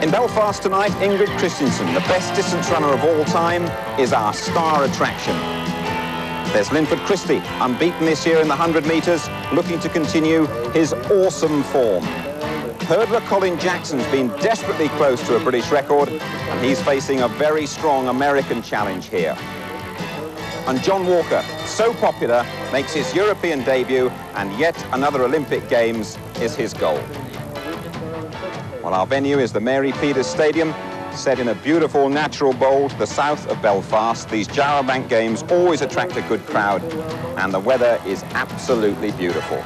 In Belfast tonight, Ingrid Christensen, the best distance runner of all time, is our star attraction. There's Linford Christie, unbeaten this year in the 100 metres, looking to continue his awesome form. Hurdler Colin Jackson's been desperately close to a British record, and he's facing a very strong American challenge here. And John Walker, so popular, makes his European debut, and yet another Olympic Games is his goal. Well, our venue is the Mary Peters Stadium, set in a beautiful natural bowl to the south of Belfast. These Jarrow Bank Games always attract a good crowd, and the weather is absolutely beautiful.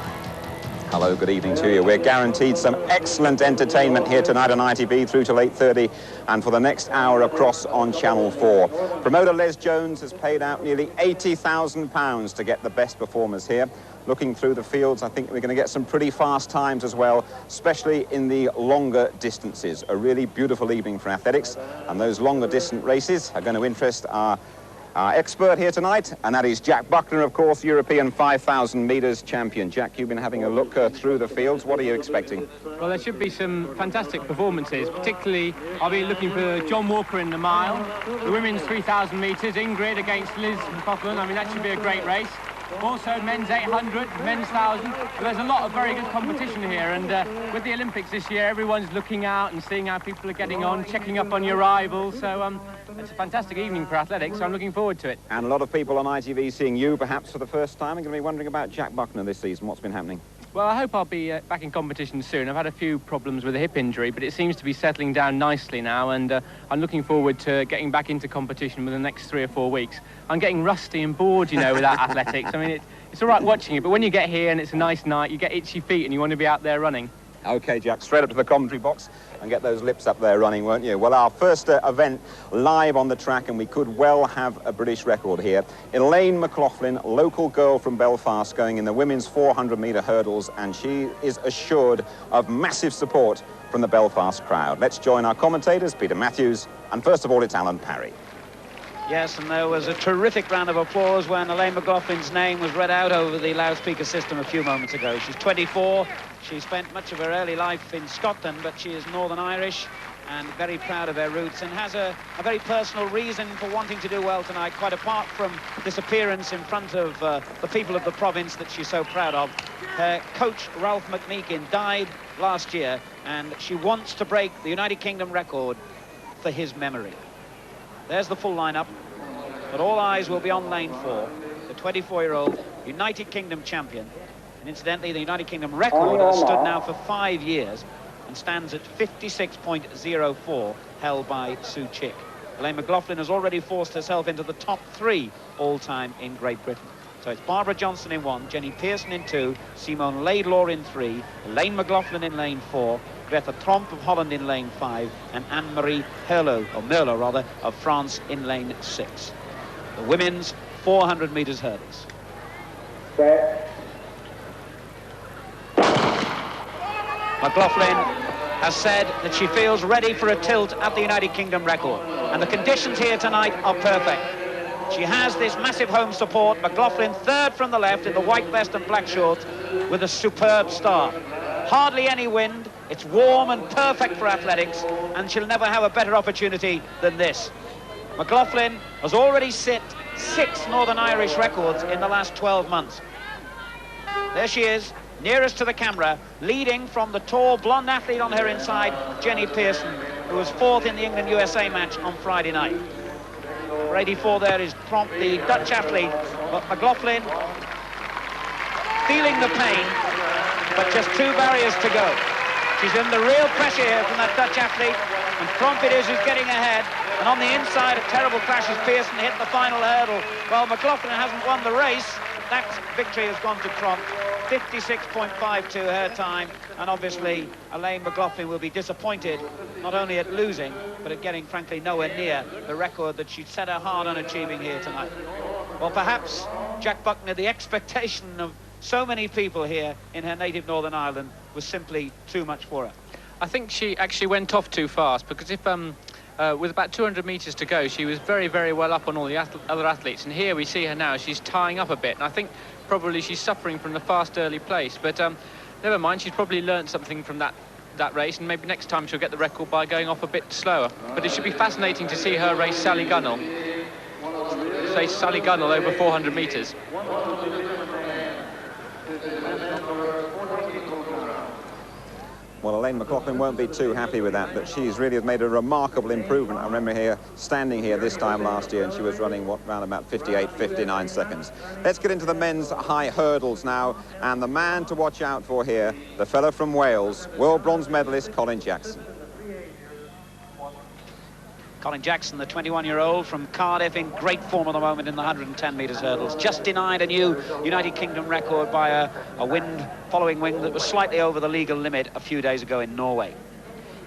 Hello, good evening to you. We're guaranteed some excellent entertainment here tonight on ITV through till 8:30 and for the next hour across on Channel 4. Promoter Les Jones has paid out nearly £80,000 to get the best performers here. Looking through the fields, I think we're going to get some pretty fast times as well, especially in the longer distances. A really beautiful evening for athletics, and those longer distant races are going to interest our expert here tonight, and that is Jack Buckner, of course, European 5,000 metres champion. Jack, you've been having a look through the fields. What are you expecting? Well, there should be some fantastic performances. Particularly, I'll be looking for John Walker in the mile, the women's 3,000 metres, Ingrid against Liz McLaughlin. I mean, that should be a great race. Also, men's 800, men's 1,000. There's a lot of very good competition here, and with the Olympics this year, everyone's looking out and seeing how people are getting on, checking up on your rivals. So it's a fantastic evening for athletics, so I'm looking forward to it. And a lot of people on ITV seeing you, perhaps for the first time, are going to be wondering about Jack Buckner this season. What's been happening? Well, I hope I'll be back in competition soon. I've had a few problems with a hip injury, but it seems to be settling down nicely now, and I'm looking forward to getting back into competition within the next 3 or 4 weeks. I'm getting rusty and bored, you know, without athletics. I mean, it's all right watching it, but when you get here and it's a nice night, you get itchy feet and you want to be out there running. OK, Jack, straight up to the commentary box and get those lips up there running, won't you? Well, our first event live on the track, and we could well have a British record here. Elaine McLaughlin, local girl from Belfast, going in the women's 400-metre hurdles, and she is assured of massive support from the Belfast crowd. Let's join our commentators, Peter Matthews, and first of all, it's Alan Parry. Yes, and there was a terrific round of applause when Elaine McLaughlin's name was read out over the loudspeaker system a few moments ago. She's 24. She spent much of her early life in Scotland, but she is Northern Irish and very proud of her roots, and has a very personal reason for wanting to do well tonight, quite apart from this appearance in front of the people of the province that she's so proud of. Her coach, Ralph McMeekin, died last year, and she wants to break the United Kingdom record for his memory. There's the full lineup, but all eyes will be on lane 4, the 24-year-old United Kingdom champion. And incidentally, the United Kingdom record has stood now for 5 years and stands at 56.04, held by Sue Chick. Elaine McLaughlin has already forced herself into the top 3 all-time in Great Britain. So it's Barbara Johnson in 1, Jenny Pearson in 2, Simone Laidlaw in 3, Elaine McLaughlin in lane 4, Greta Tromp of Holland in lane 5, and Anne-Marie Merlot of France in lane 6. The women's 400 metres hurdles. McLaughlin has said that she feels ready for a tilt at the United Kingdom record, and the conditions here tonight are perfect. She has this massive home support. McLaughlin third from the left in the white vest and black shorts with a superb start. Hardly any wind. It's warm and perfect for athletics, and she'll never have a better opportunity than this. McLaughlin has already set 6 Northern Irish records in the last 12 months. There she is, nearest to the camera, leading from the tall blonde athlete on her inside, Jenny Pearson, who was 4th in the England-USA match on Friday night. Number 84 there is Tromp, the Dutch athlete, but McLaughlin feeling the pain, but just 2 barriers to go. She's in the real pressure here from that Dutch athlete, and Tromp it is who's getting ahead, and on the inside a terrible crash as Pearson hit the final hurdle. Well, McLaughlin hasn't won the race. That victory has gone to Tromp. 56.52 her time, and obviously Elaine McLaughlin will be disappointed not only at losing, but at getting frankly nowhere near the record that she'd set her heart on achieving here tonight. Well, perhaps Jack Buckner, the expectation of so many people here in her native Northern Ireland was simply too much for her. I think she actually went off too fast, because if with about 200 metres to go, she was very, very well up on all the other athletes, and here we see her now, she's tying up a bit, and I think probably she's suffering from the fast early place, but never mind, she's probably learnt something from that that race, and maybe next time she'll get the record by going off a bit slower. But it should be fascinating to see her race Sally Gunnell. Say Sally Gunnell over 400 metres. Well, Elaine McLaughlin won't be too happy with that, but she's really has made a remarkable improvement. I remember here, standing here this time last year, and she was running, what, around about 58, 59 seconds. Let's get into the men's high hurdles now, and the man to watch out for here, the fellow from Wales, world bronze medalist Colin Jackson. Colin Jackson, the 21-year-old from Cardiff, in great form at the moment in the 110 metres hurdles. Just denied a new United Kingdom record by a wind following wing that was slightly over the legal limit a few days ago in Norway.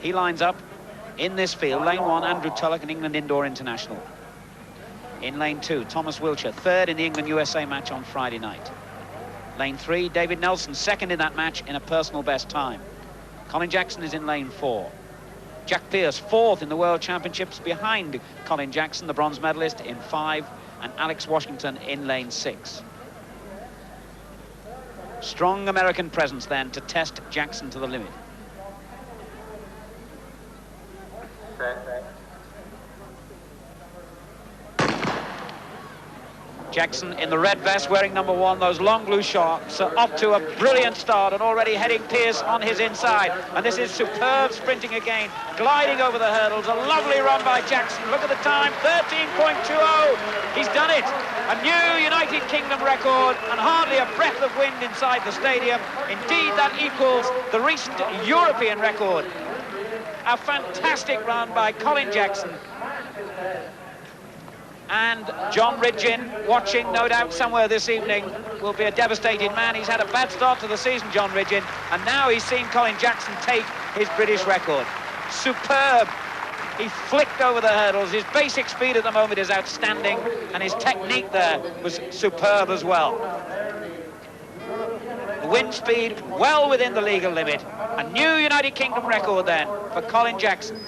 He lines up in this field. Lane 1, Andrew Tulloch, an England Indoor International. In lane 2, Thomas Wiltshire, third in the England-USA match on Friday night. Lane 3, David Nelson, second in that match in a personal best time. Colin Jackson is in lane 4. Jack Pierce, fourth in the World Championships, behind Colin Jackson, the bronze medalist, in 5, and Alex Washington in lane 6. Strong American presence then to test Jackson to the limit. Jackson in the red vest, wearing number 1, those long blue shorts, off to a brilliant start and already heading Pierce on his inside. And this is superb sprinting again, gliding over the hurdles. A lovely run by Jackson. Look at the time, 13.20. He's done it. A new United Kingdom record and hardly a breath of wind inside the stadium. Indeed, that equals the recent European record. A fantastic run by Colin Jackson. And John Ridgin, watching no doubt somewhere this evening, will be a devastated man. He's had a bad start to the season, John Ridgin, and now he's seen Colin Jackson take his British record. Superb. He flicked over the hurdles. His basic speed at the moment is outstanding, and his technique there was superb as well. Wind speed well within the legal limit. A new United Kingdom record then for Colin Jackson.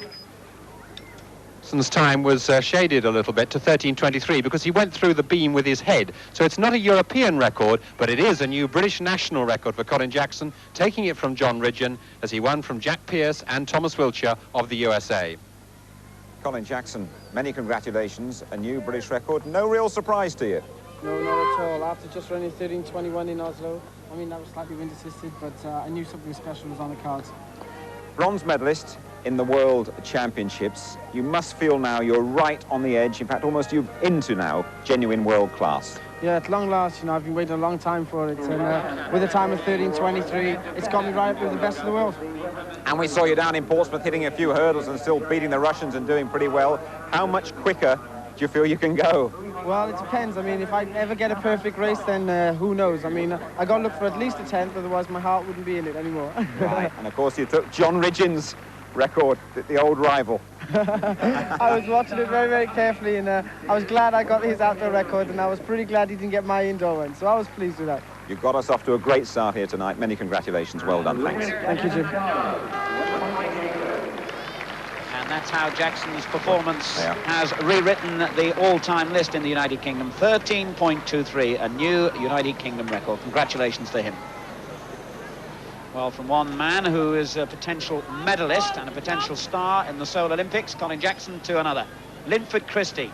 Jackson's time was shaded a little bit to 13.23 because he went through the beam with his head. So it's not a European record, but it is a new British national record for Colin Jackson, taking it from John Ridgin as he won from Jack Pierce and Thomas Wiltshire of the USA. Colin Jackson, many congratulations. A new British record. No real surprise to you? No, not at all. After just running 13.21 in Oslo, I mean, that was slightly wind assisted, but I knew something special was on the cards. Bronze medalist in the World Championships. You must feel now you're right on the edge. In fact, almost you're into now genuine world class. Yeah, at long last, you know, I've been waiting a long time for it. And with a time of 13.23, it's got me right up with the best of the world. And we saw you down in Portsmouth hitting a few hurdles and still beating the Russians and doing pretty well. How much quicker do you feel you can go? Well, it depends. I mean, if I ever get a perfect race, then who knows? I mean, I got to look for at least a 10th, otherwise my heart wouldn't be in it anymore. Right. And of course you took John Ridgin's record, the old rival. I was watching it very, very carefully, and I was glad I got his outdoor record, and I was pretty glad he didn't get my indoor one, so I was pleased with that. You got us off to a great start here tonight. Many congratulations. Well done. Thanks. Thank you, Jim. And that's how Jackson's performance has rewritten the all-time list in the United Kingdom. 13.23, a new United Kingdom record. Congratulations to him. Well, from one man who is a potential medalist and a potential star in the Seoul Olympics, Colin Jackson, to another. Linford Christie,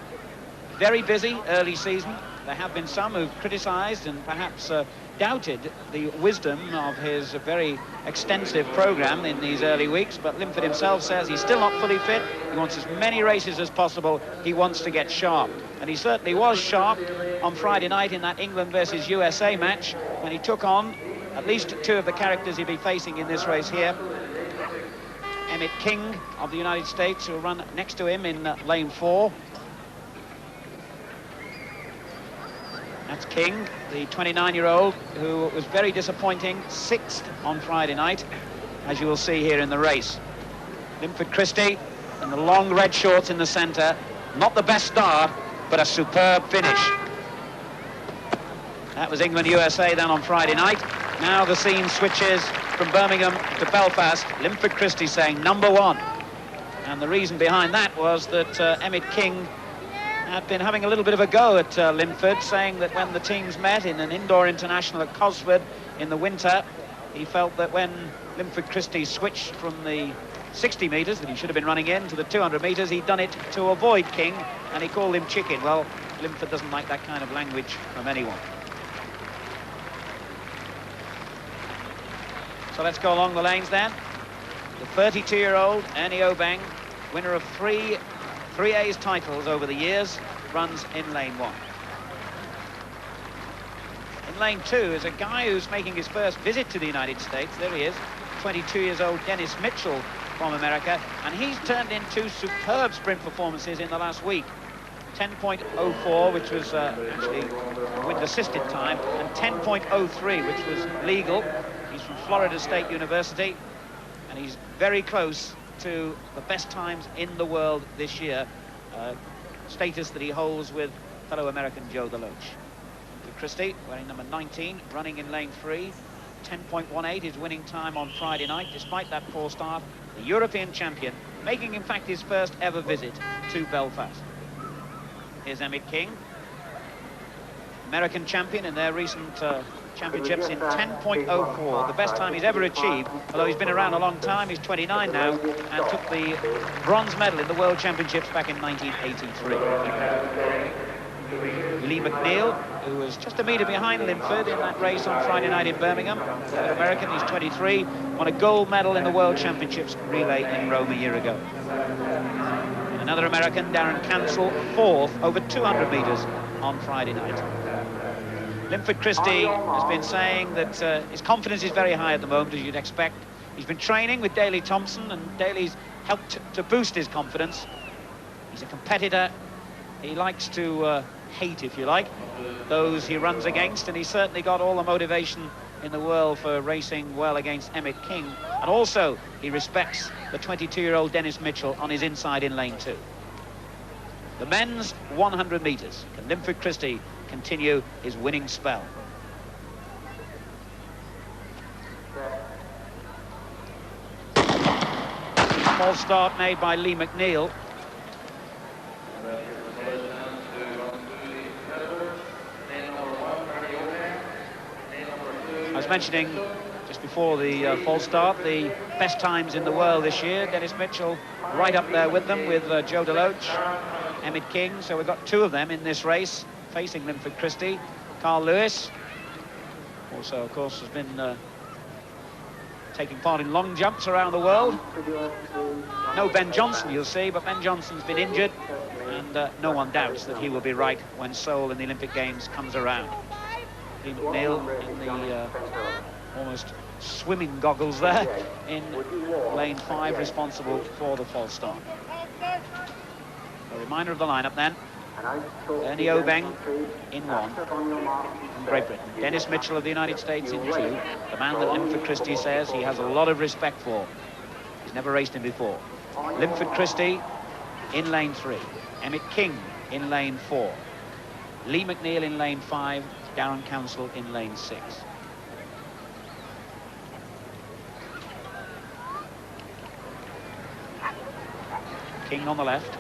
very busy early season. There have been some who've criticised and perhaps doubted the wisdom of his very extensive programme in these early weeks, but Linford himself says he's still not fully fit. He wants as many races as possible. He wants to get sharp. And he certainly was sharp on Friday night in that England versus USA match when he took on at least two of the characters he'll be facing in this race here. Emmett King of the United States, who will run next to him in lane 4. That's King, the 29-year-old, who was very disappointing, 6th on Friday night, as you will see here in the race. Linford Christie in the long red shorts in the centre. Not the best start, but a superb finish. That was England-USA then on Friday night. Now the scene switches from Birmingham to Belfast. Linford Christie saying number 1. And the reason behind that was that Emmett King had been having a little bit of a go at Linford, saying that when the teams met in an indoor international at Cosford in the winter, he felt that when Linford Christie switched from the 60 metres that he should have been running in to the 200 metres, he'd done it to avoid King, and he called him chicken. Well, Linford doesn't like that kind of language from anyone. So let's go along the lanes then. The 32-year-old Ernie Obeng, winner of three A's titles over the years, runs in lane 1. In lane 2 is a guy who's making his first visit to the United States. There he is, 22 years old Dennis Mitchell from America, and he's turned in 2 superb sprint performances in the last week. 10.04, which was actually wind-assisted time, and 10.03, which was legal. He's from Florida State University, and he's very close to the best times in the world this year, status that he holds with fellow American Joe DeLoach. Christie, wearing number 19, running in lane 3. 10.18 his winning time on Friday night, despite that poor start. The European champion, making in fact his first ever visit to Belfast. Here's Emmett King, American champion in their recent championships in 10.04, the best time he's ever achieved, although he's been around a long time. He's 29 now and took the bronze medal in the World Championships back in 1983. Lee McNeil, who was just a metre behind Linford in that race on Friday night in Birmingham. The American, he's 23, won a gold medal in the World Championships relay in Rome a year ago. And another American, Darren Cancel, 4th over 200 metres on Friday night. Linford Christie has been saying that his confidence is very high at the moment, as you'd expect. He's been training with Daley Thompson, and Daley's helped to boost his confidence. He's a competitor. He likes to hate, if you like, those he runs against, and he's certainly got all the motivation in the world for racing well against Emmett King. And also, he respects the 22-year-old Dennis Mitchell on his inside in lane 2. The men's 100 metres. Can Linford Christie continue his winning spell? False start made by Lee McNeil. I was mentioning just before the false start the best times in the world this year. Dennis Mitchell right up there with them, with Joe DeLoach, Emmett King. So we've got 2 of them in this race facing Linford Christie. Carl Lewis also, of course, has been taking part in long jumps around the world. No Ben Johnson, you'll see, but Ben Johnson's been injured, and no one doubts that he will be right when Seoul in the Olympic Games comes around. Lee McNeil in the almost swimming goggles there in lane 5, responsible for the false start. A reminder of the lineup then. Ernie Obeng in 1 from Great Britain. Dennis Mitchell of the United States in 2. The man that Linford Christie says he has a lot of respect for. He's never raced him before. Linford Christie in lane 3. Emmett King in lane 4. Lee McNeil in lane 5. Darren Council in lane 6. King on the left.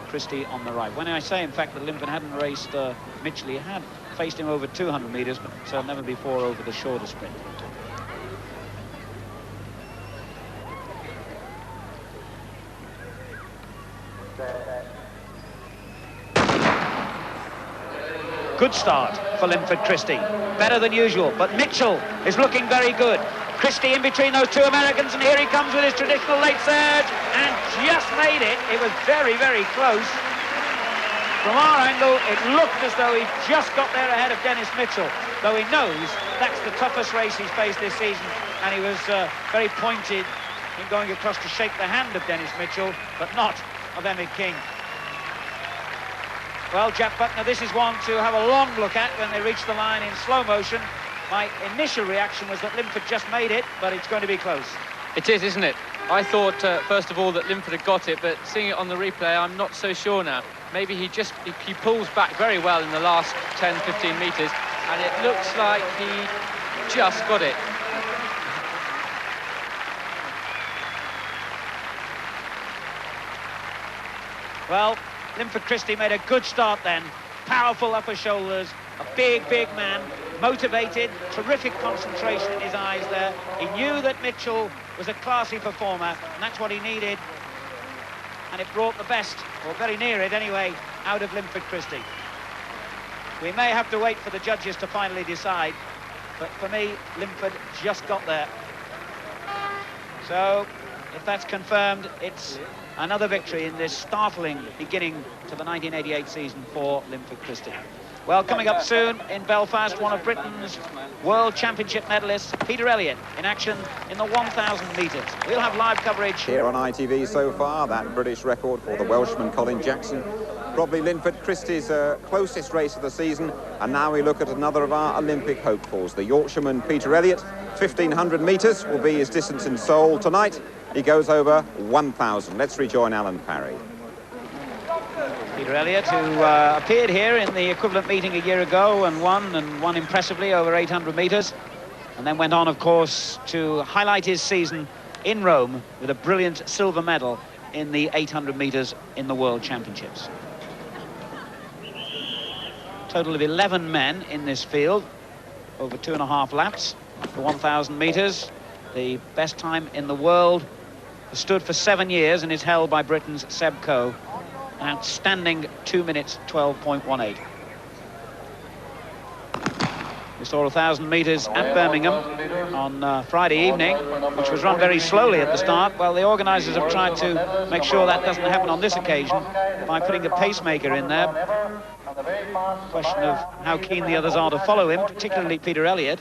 Christie on the right. When I say, in fact, that Linford hadn't raced Mitchell, he had faced him over 200 metres, but never before over the shorter sprint. Good start for Linford Christie. Better than usual, but Mitchell is looking very good. Christie in between those 2 Americans, and here he comes with his traditional late surge, and just made it. It was very, very close. From our angle, it looked as though he just got there ahead of Dennis Mitchell, though he knows that's the toughest race he's faced this season, and he was very pointed in going across to shake the hand of Dennis Mitchell, but not of Emmett King. Well, Jack Buckner, this is one to have a long look at when they reach the line in slow motion. My initial reaction was that Linford just made it, but it's going to be close. It is, isn't it? I thought, first of all, that Linford had got it, but seeing it on the replay, I'm not so sure now. Maybe he pulls back very well in the last 10, 15 metres, and it looks like he just got it. Well, Linford Christie made a good start then. Powerful upper shoulders, a big, big man. motivated, terrific concentration in his eyes there. He knew that Mitchell was a classy performer, and that's what he needed. And it brought the best, or very near it anyway, out of Linford Christie. We may have to wait for the judges to finally decide, but for me, Linford just got there. So, if that's confirmed, it's another victory in this startling beginning to the 1988 season for Linford Christie. Well, coming up soon in Belfast, one of Britain's World Championship medalists, Peter Elliott, in action in the 1,000 metres. We'll have live coverage here on ITV so far. That British record for the Welshman Colin Jackson. Probably Linford Christie's closest race of the season. And now we look at another of our Olympic hopefuls, the Yorkshireman Peter Elliott. 1,500 metres will be his distance in Seoul tonight. He goes over 1,000. Let's rejoin Alan Parry. Peter Elliott, who appeared here in the equivalent meeting a year ago and won impressively over 800 metres, and then went on, of course, to highlight his season in Rome with a brilliant silver medal in the 800 metres in the World Championships. Total of 11 men in this field, over 2.5 laps for 1,000 metres. The best time in the world, stood for 7 years and is held by Britain's Seb Coe. An outstanding 2 minutes 12.18. We saw 1,000 metres at Birmingham on Friday evening, which was run very slowly at the start. Well, the organisers have tried to make sure that doesn't happen on this occasion by putting a pacemaker in there. Question of how keen the others are to follow him, particularly Peter Elliott.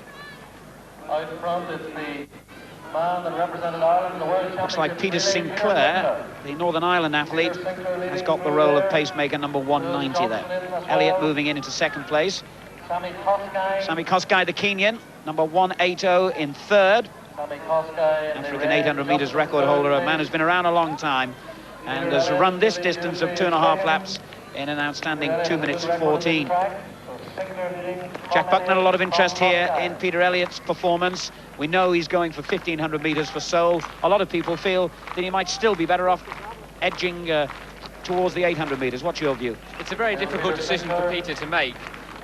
Looks like Peter Sinclair, the Northern Ireland athlete, has got the role of pacemaker number 190 there. Elliott moving into second place. Sami Kosgei, the Kenyan, number 180 in third. African 800 metres record holder, a man who's been around a long time and has run this distance of 2.5 laps in an outstanding 2 minutes 14. Jack Bucknell, a lot of interest here in Peter Elliott's performance. We know he's going for 1,500 metres for Seoul. A lot of people feel that he might still be better off edging towards the 800 metres. What's your view? It's a very difficult decision for Peter to make.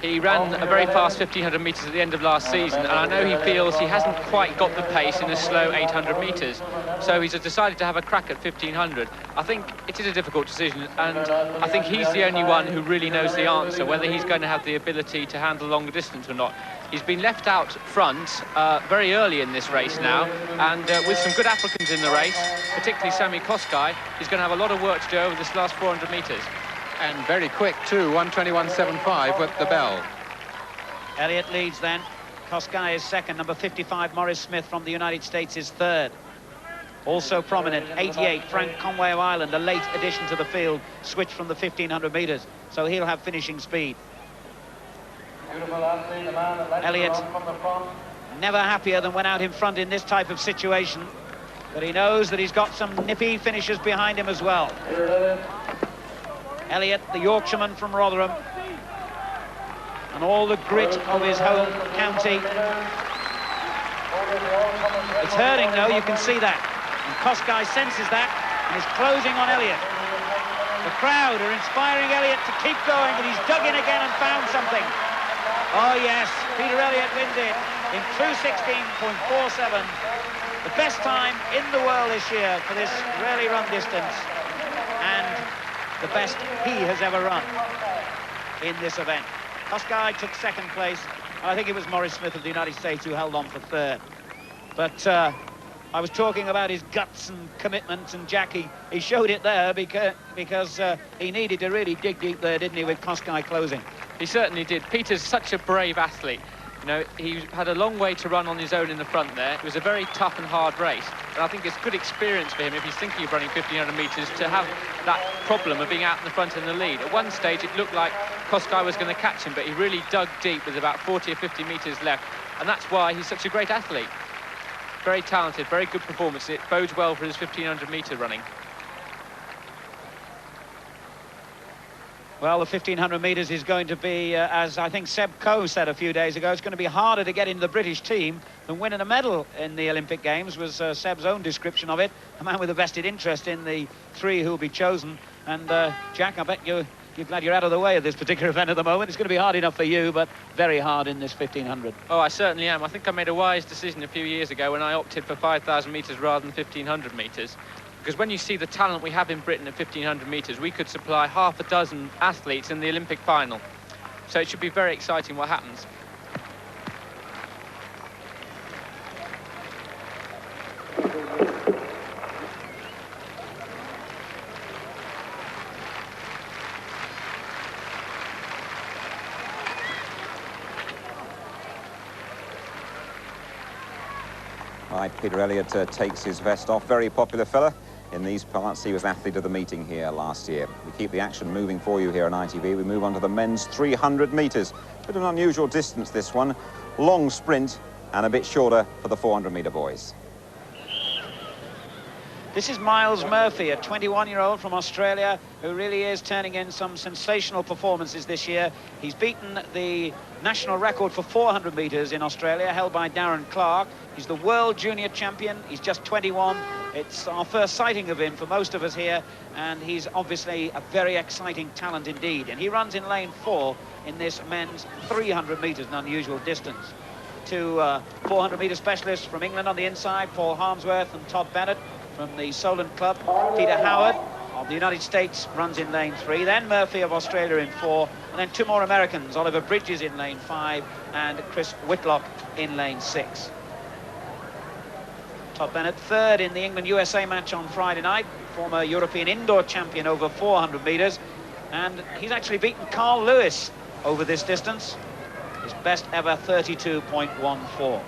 He ran a very fast 1,500 metres at the end of last season, and I know he feels he hasn't quite got the pace in a slow 800 metres. So he's decided to have a crack at 1,500. I think it is a difficult decision, and I think he's the only one who really knows the answer, whether he's going to have the ability to handle longer distance or not. He's been left out front very early in this race now, and with some good Africans in the race, particularly Sami Kosgei, he's going to have a lot of work to do over this last 400 metres. And very quick too, 1:21.75 with the bell. Elliott leads then. Kosgei is second. Number 55, Morris Smith from the United States, is third. Also prominent, 88, Frank Conway of Ireland, a late addition to the field, switched from the 1,500 metres, so he'll have finishing speed. Elliott, never happier than when out in front in this type of situation, but he knows that he's got some nippy finishers behind him as well. Elliott, the Yorkshireman from Rotherham, and all the grit of his home county. It's hurting though, you can see that. And Kosgei senses that and is closing on Elliott. The crowd are inspiring Elliott to keep going, but he's dug in again and found something. Oh yes, Peter Elliott wins it in 2:16.47. The best time in the world this year for this rarely run distance, and the best he has ever run in this event. Kosgei took second place. I think it was Morris Smith of the United States who held on for third. But I was talking about his guts and commitment, and Jack, he showed it there because he needed to really dig deep there, didn't he, with Kosgei closing. He certainly did. Peter's such a brave athlete. You know, he had a long way to run on his own in the front there. It was a very tough and hard race. And I think it's good experience for him, if he's thinking of running 1,500 metres, to have that problem of being out in the front in the lead. At one stage, it looked like Kosgei was going to catch him, but he really dug deep with about 40 or 50 metres left. And that's why he's such a great athlete. Very talented, very good performance. It bodes well for his 1,500 metre running. Well, the 1,500 metres is going to be, as I think Seb Coe said a few days ago, it's going to be harder to get into the British team than winning a medal in the Olympic Games, was Seb's own description of it. A man with a vested interest in the three who will be chosen. And Jack, I bet you're you're glad you're out of the way of this particular event at the moment. It's going to be hard enough for you, but very hard in this 1500. Oh, I certainly am. I think I made a wise decision a few years ago when I opted for 5,000 metres rather than 1,500 metres. Because when you see the talent we have in Britain at 1,500 metres, we could supply half a dozen athletes in the Olympic final. So it should be very exciting what happens. Right, Peter Elliott takes his vest off. Very popular fella in these parts. He was athlete of the meeting here last year. We keep the action moving for you here on ITV. We move on to the men's 300 metres. Bit of an unusual distance, this one. Long sprint and a bit shorter for the 400-metre boys. This is Miles Murphy, a 21-year-old from Australia who really is turning in some sensational performances this year. He's beaten the national record for 400 metres in Australia, held by Darren Clark. He's the world junior champion. He's just 21. It's our first sighting of him for most of us here, and he's obviously a very exciting talent indeed. And he runs in lane 4 in this men's 300 metres, an unusual distance. Two 400-metre specialists from England on the inside, Paul Harmsworth and Todd Bennett. From the Solent Club, Peter Howard of the United States runs in lane 3, then Murphy of Australia in 4, and then two more Americans, Oliver Bridges in lane 5 and Chris Whitlock in lane 6. Todd Bennett third in the England-USA match on Friday night, former European indoor champion over 400 metres, and he's actually beaten Carl Lewis over this distance, his best ever 32.14.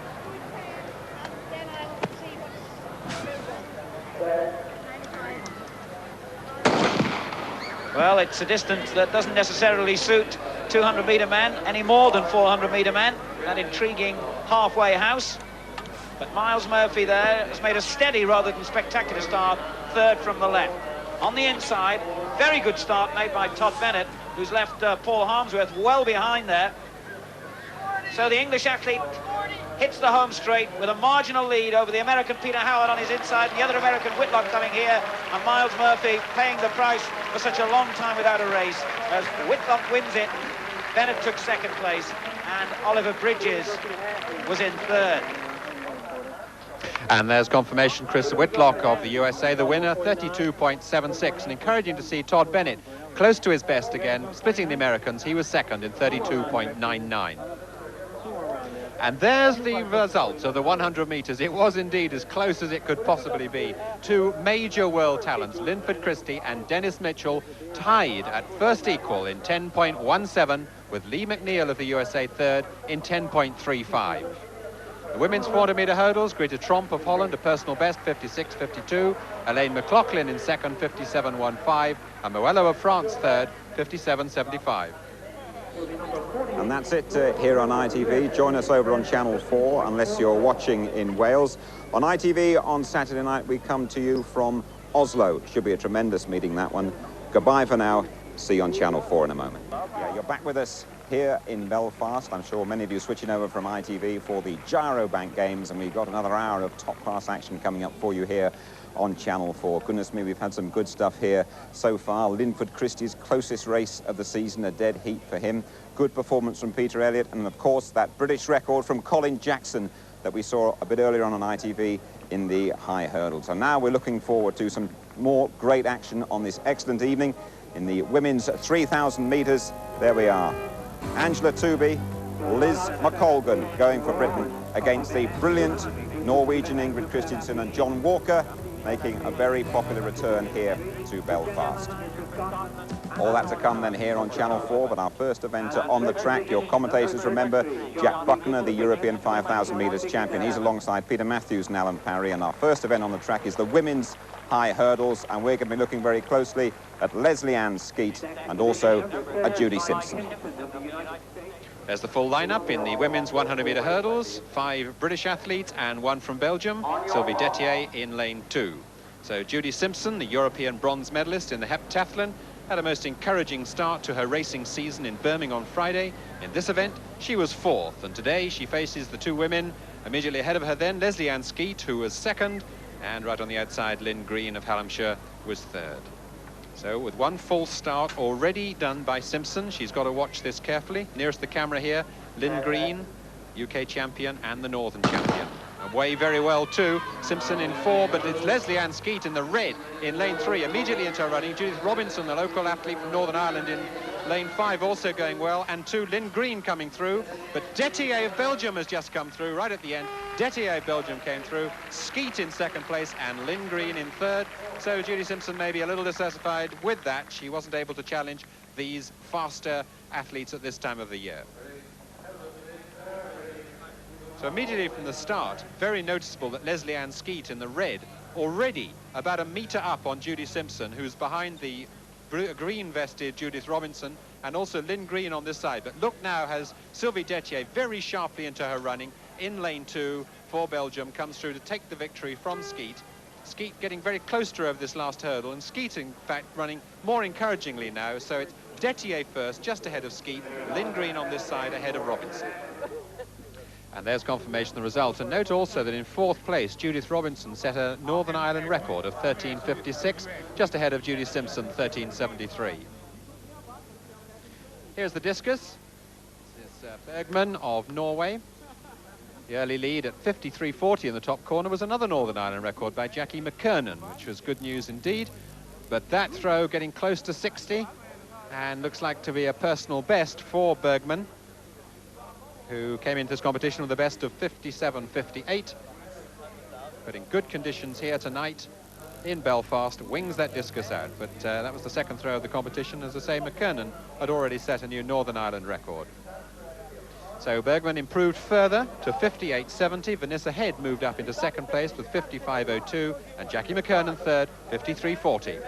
Well, it's a distance that doesn't necessarily suit 200-metre men any more than 400-metre men, that intriguing halfway house. But Miles Murphy there has made a steady rather than spectacular start, third from the left. On the inside, very good start made by Todd Bennett, who's left Paul Harmsworth well behind there. So the English athlete hits the home straight with a marginal lead over the American Peter Howard on his inside, and the other American Whitlock coming here, and Miles Murphy paying the price for such a long time without a race. As Whitlock wins it, Bennett took second place, and Oliver Bridges was in third. And there's confirmation, Chris Whitlock of the USA, the winner, 32.76. And encouraging to see Todd Bennett close to his best again, splitting the Americans. He was second in 32.99. And there's the results of the 100 metres. It was indeed as close as it could possibly be. Two major world talents, Linford Christie and Dennis Mitchell, tied at first equal in 10.17, with Lee McNeil of the USA third in 10.35. The women's 400-metre hurdles, Greta Tromp of Holland, a personal best, 56.52. Elaine McLaughlin in second, 57.15. And Moello of France third, 57.75. And that's it here on ITV. Join us over on Channel 4, unless you're watching in Wales. On ITV on Saturday night, we come to you from Oslo. Should be a tremendous meeting, that one. Goodbye for now. See you on Channel 4 in a moment. Yeah, you're back with us here in Belfast. I'm sure many of you are switching over from ITV for the Gyrobank Games, and we've got another hour of top-class action coming up for you here on Channel 4. Goodness me, we've had some good stuff here so far. Linford Christie's closest race of the season, a dead heat for him. Good performance from Peter Elliott, and of course that British record from Colin Jackson that we saw a bit earlier on ITV in the high hurdles. And now we're looking forward to some more great action on this excellent evening in the women's 3,000 metres. There we are. Angela Tooby, Liz McColgan going for Britain against the brilliant Norwegian Ingrid Christensen and John Walker, making a very popular return here to Belfast. All that to come then here on Channel 4, but our first event on the track, your commentators remember Jack Buckner, the European 5,000 metres champion. He's alongside Peter Matthews and Alan Parry, and our first event on the track is the women's high hurdles, and we're going to be looking very closely at Leslie Ann Skeet and also at Judy Simpson. There's the full lineup in the women's 100-metre hurdles. 5 British athletes and 1 from Belgium, Sylvie Detier in lane 2. So Judy Simpson, the European bronze medalist in the heptathlon, had a most encouraging start to her racing season in Birmingham on Friday. In this event, she was 4th, and today she faces the 2 women. Immediately ahead of her then, Leslie Ann Skeet, who was 2nd, and right on the outside, Lynn Green of Hallamshire was 3rd. So with one full start already done by Simpson, she's got to watch this carefully. Nearest the camera here, Lynn Green, UK champion and the Northern champion. Away very well too. Simpson in 4, but it's Leslie Ann Skeet in the red in lane 3, immediately into her running. Judith Robinson, the local athlete from Northern Ireland, in lane 5, also going well. And 2, Lynn Green coming through. But Détier of Belgium has just come through right at the end. Détier of Belgium came through. Skeet in 2nd place and Lynn Green in 3rd. So Judy Simpson may be a little dissatisfied with that. She wasn't able to challenge these faster athletes at this time of the year. So immediately from the start, very noticeable that Leslie Ann Skeet in the red, already about a metre up on Judy Simpson, who's behind the green-vested Judith Robinson, and also Lynn Green on this side. But look now, has Sylvie Détier very sharply into her running in lane 2 for Belgium, comes through to take the victory from Skeet. Skeet getting very close to her over this last hurdle, and Skeet, in fact, running more encouragingly now. So it's Détier first, just ahead of Skeet, Lynn Green on this side, ahead of Robinson. And there's confirmation of the result. And note also that in 4th place, Judith Robinson set a Northern Ireland record of 13.56, just ahead of Judy Simpson, 13.73. Here's the discus. This is Bergman of Norway. The early lead at 53.40 in the top corner was another Northern Ireland record by Jackie McKernan, which was good news indeed. But that throw getting close to 60, and looks like to be a personal best for Bergman, who came into this competition with a best of 57.58. But in good conditions here tonight in Belfast, wings that discus out. But that was the 2nd throw of the competition. As I say, McKernan had already set a new Northern Ireland record. So Bergman improved further to 58.70. Vanessa Head moved up into 2nd place with 55.02, and Jackie McKernan 3rd, 53.40.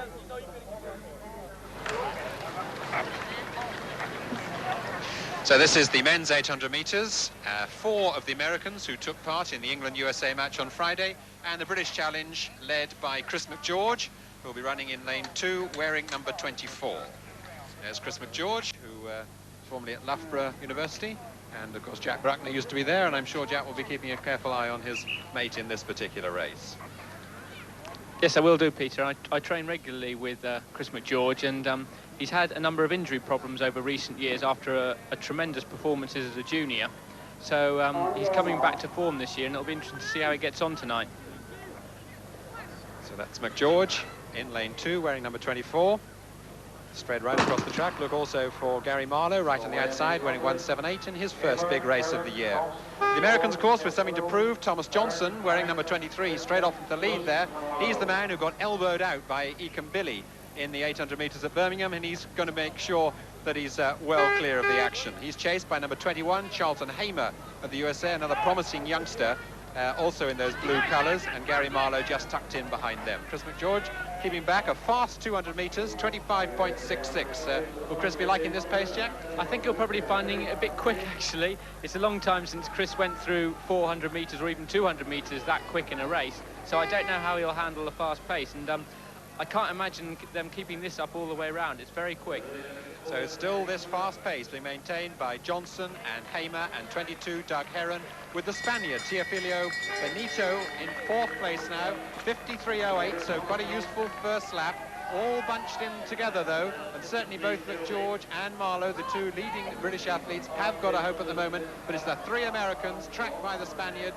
So this is the men's 800 metres. 4 of the Americans who took part in the England-USA match on Friday, and the British challenge led by Chris McGeorge, who will be running in lane 2, wearing number 24. There's Chris McGeorge, who was formerly at Loughborough University, and of course Jack Bruckner used to be there, and I'm sure Jack will be keeping a careful eye on his mate in this particular race. Yes, I will do, Peter. I train regularly with Chris McGeorge, and he's had a number of injury problems over recent years after a tremendous performance as a junior. So he's coming back to form this year, and it'll be interesting to see how he gets on tonight. So that's McGeorge in lane 2, wearing number 24. Spread right across the track. Look also for Gary Marlowe right on the outside, wearing 178 in his first big race of the year. The Americans, of course, with something to prove. Thomas Johnson, wearing number 23, straight off into the lead there. He's the man who got elbowed out by Eakin Billy in the 800 metres at Birmingham, and he's going to make sure that he's well clear of the action. He's chased by number 21, Charlton Hamer of the USA, another promising youngster, also in those blue colours, and Gary Marlowe just tucked in behind them. Chris McGeorge keeping back a fast 200 metres, 25.66. Will Chris be liking this pace, Jack? I think he'll probably be finding it a bit quick, actually. It's a long time since Chris went through 400 metres or even 200 metres that quick in a race, so I don't know how he'll handle a fast pace, and I can't imagine them keeping this up all the way around. It's very quick. So it's still this fast pace being maintained by Johnson and Hamer and 22, Doug Heron, with the Spaniard, Teofilio Benito, in 4th place now, 53.08, so quite a useful first lap. All bunched in together, though, and certainly both McGeorge and Marlowe, the 2 leading British athletes, have got a hope at the moment, but it's the 3 Americans, tracked by the Spaniard,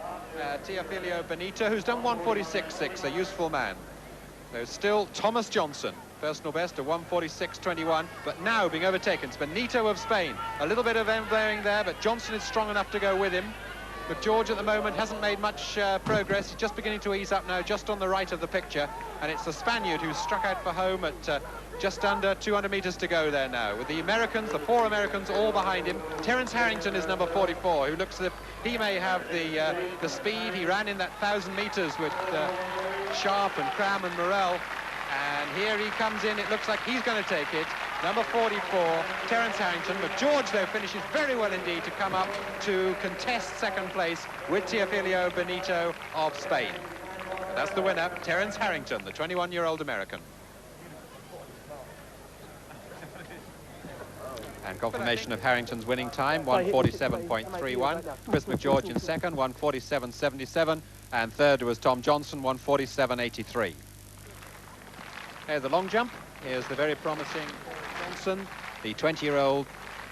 Teofilio Benito, who's done 146.6, a useful man. There's still Thomas Johnson, personal best of 146.21, but now being overtaken. It's Benito of Spain. A little bit of elbowing there, but Johnson is strong enough to go with him. McGeorge at the moment hasn't made much progress. He's just beginning to ease up now, just on the right of the picture. And it's the Spaniard who's struck out for home at just under 200 metres to go there now. With the Americans, the 4 Americans, all behind him. Terence Harrington is number 44, who looks as if he may have the speed. He ran in that 1,000 metres with Sharp and Cram and Morell. And here he comes in. It looks like he's going to take it. Number 44, Terence Harrington. McGeorge, though, finishes very well indeed to come up to contest 2nd place with Teofilio Benito of Spain. And that's the winner, Terence Harrington, the 21-year-old American. And confirmation of Harrington's winning time, 147.31. Chris McGeorge in 2nd, 147.77. And 3rd was Tom Johnson, 147.83. Here's the long jump. Here's the very promising Johnson, the 20-year-old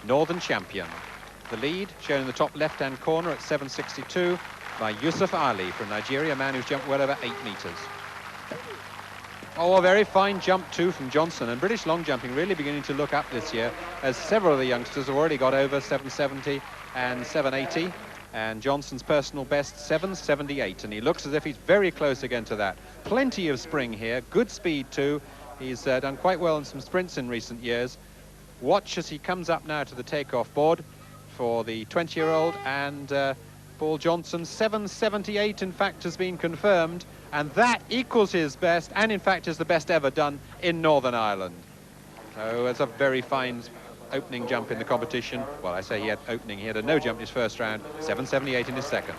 Northern champion. The lead shown in the top left-hand corner at 7.62 by Yusuf Ali from Nigeria, a man who's jumped well over 8 meters. Oh, a very fine jump too from Johnson, and British long jumping really beginning to look up this year, as several of the youngsters have already got over 7.70 and 7.80, and Johnson's personal best 7.78, and he looks as if he's very close again to that. Plenty of spring here, good speed too. He's done quite well in some sprints in recent years. Watch as he comes up now to the takeoff board for the 20-year-old, and Paul Johnson, 7.78 in fact has been confirmed, and that equals his best, and in fact is the best ever done in Northern Ireland. So it's a very fine opening jump in the competition. Well, I say he had opening, he had a no jump in his first round, 7.78 in his second.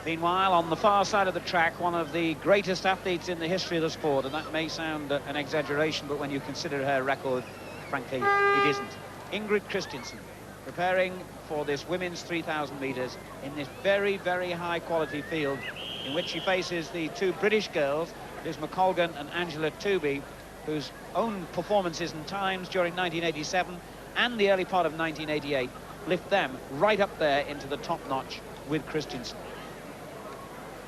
Meanwhile, on the far side of the track, one of the greatest athletes in the history of the sport, and that may sound an exaggeration, but when you consider her record, frankly, it isn't. Ingrid Christensen, preparing for this women's 3,000 metres in this very, very high-quality field, in which she faces the two British girls, Liz McColgan and Angela Tooby, whose own performances and times during 1987 and the early part of 1988 lift them right up there into the top notch with Christensen.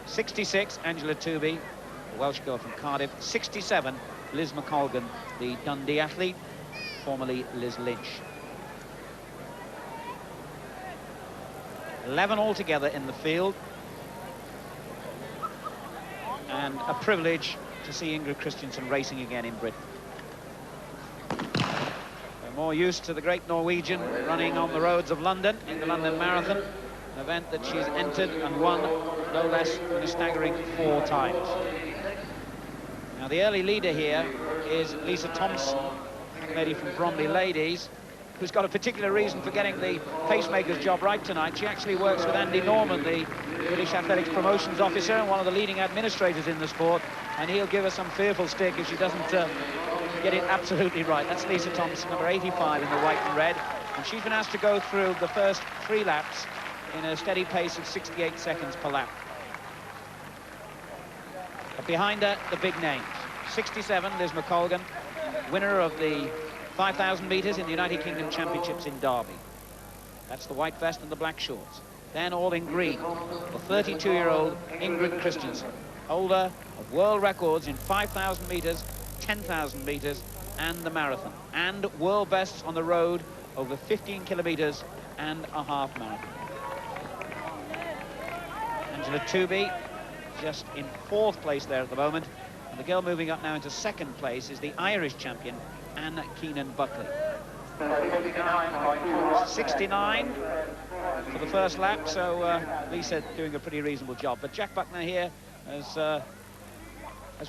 66, Angela Tooby, a Welsh girl from Cardiff. 67, Liz McColgan, the Dundee athlete, formerly Liz Lynch. 11 altogether in the field. And a privilege to see Ingrid Christensen racing again in Britain. We're more used to the great Norwegian running on the roads of London in the London Marathon, an event that she's entered and won no less than a staggering 4 times. Now, the early leader here is Lisa Thompson, a lady from Bromley Ladies, who's got a particular reason for getting the pacemaker's job right tonight. She actually works with Andy Norman, the British Athletics Promotions Officer and one of the leading administrators in the sport, and he'll give her some fearful stick if she doesn't get it absolutely right. That's Lisa Thompson, number 85 in the white and red, and she's been asked to go through the first 3 laps in a steady pace of 68 seconds per lap. But behind her, the big names. 67, Liz McColgan, winner of the 5,000 metres in the United Kingdom Championships in Derby. That's the white vest and the black shorts. Then all in green, the 32-year-old Ingrid Christensen, holder of world records in 5,000 metres, 10,000 metres, and the marathon, and world bests on the road over 15 kilometres and a half marathon. Angela Tooby just in 4th place there at the moment, and the girl moving up now into 2nd place is the Irish champion, Anne Keenan-Buckley. 69 for the first lap, so Lisa doing a pretty reasonable job. But Jack Buckner here as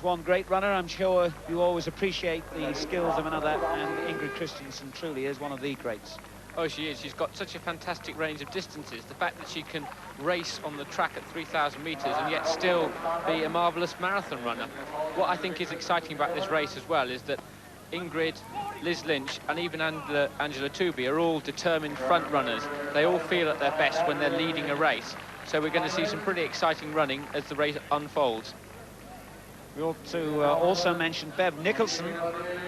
one great runner, I'm sure you always appreciate the skills of another, and Ingrid Christensen truly is one of the greats. Oh, she is. She's got such a fantastic range of distances. The fact that she can race on the track at 3,000 metres and yet still be a marvellous marathon runner. What I think is exciting about this race as well is that Ingrid, Liz Lynch and even Angela Tooby are all determined front runners. They all feel at their best when they're leading a race. So we're going to see some pretty exciting running as the race unfolds. We ought to also mention Bev Nicholson,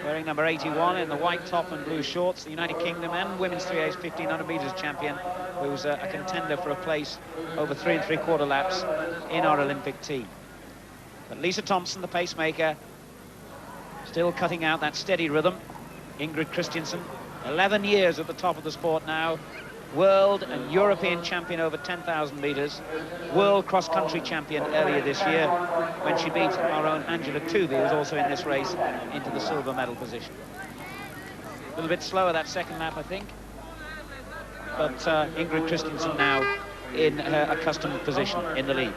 wearing number 81 in the white top and blue shorts, the United Kingdom and Women's 3A's 1,500 metres champion, who's a contender for a place over 3 3/4 laps in our Olympic team. But Lisa Thompson, the pacemaker, still cutting out that steady rhythm. Ingrid Christensen, 11 years at the top of the sport now, world and European champion over 10,000 metres, world cross-country champion earlier this year when she beat our own Angela Tooby, who was also in this race, into the silver medal position. A little bit slower that second lap, I think, but Ingrid Christensen now in her accustomed position in the lead.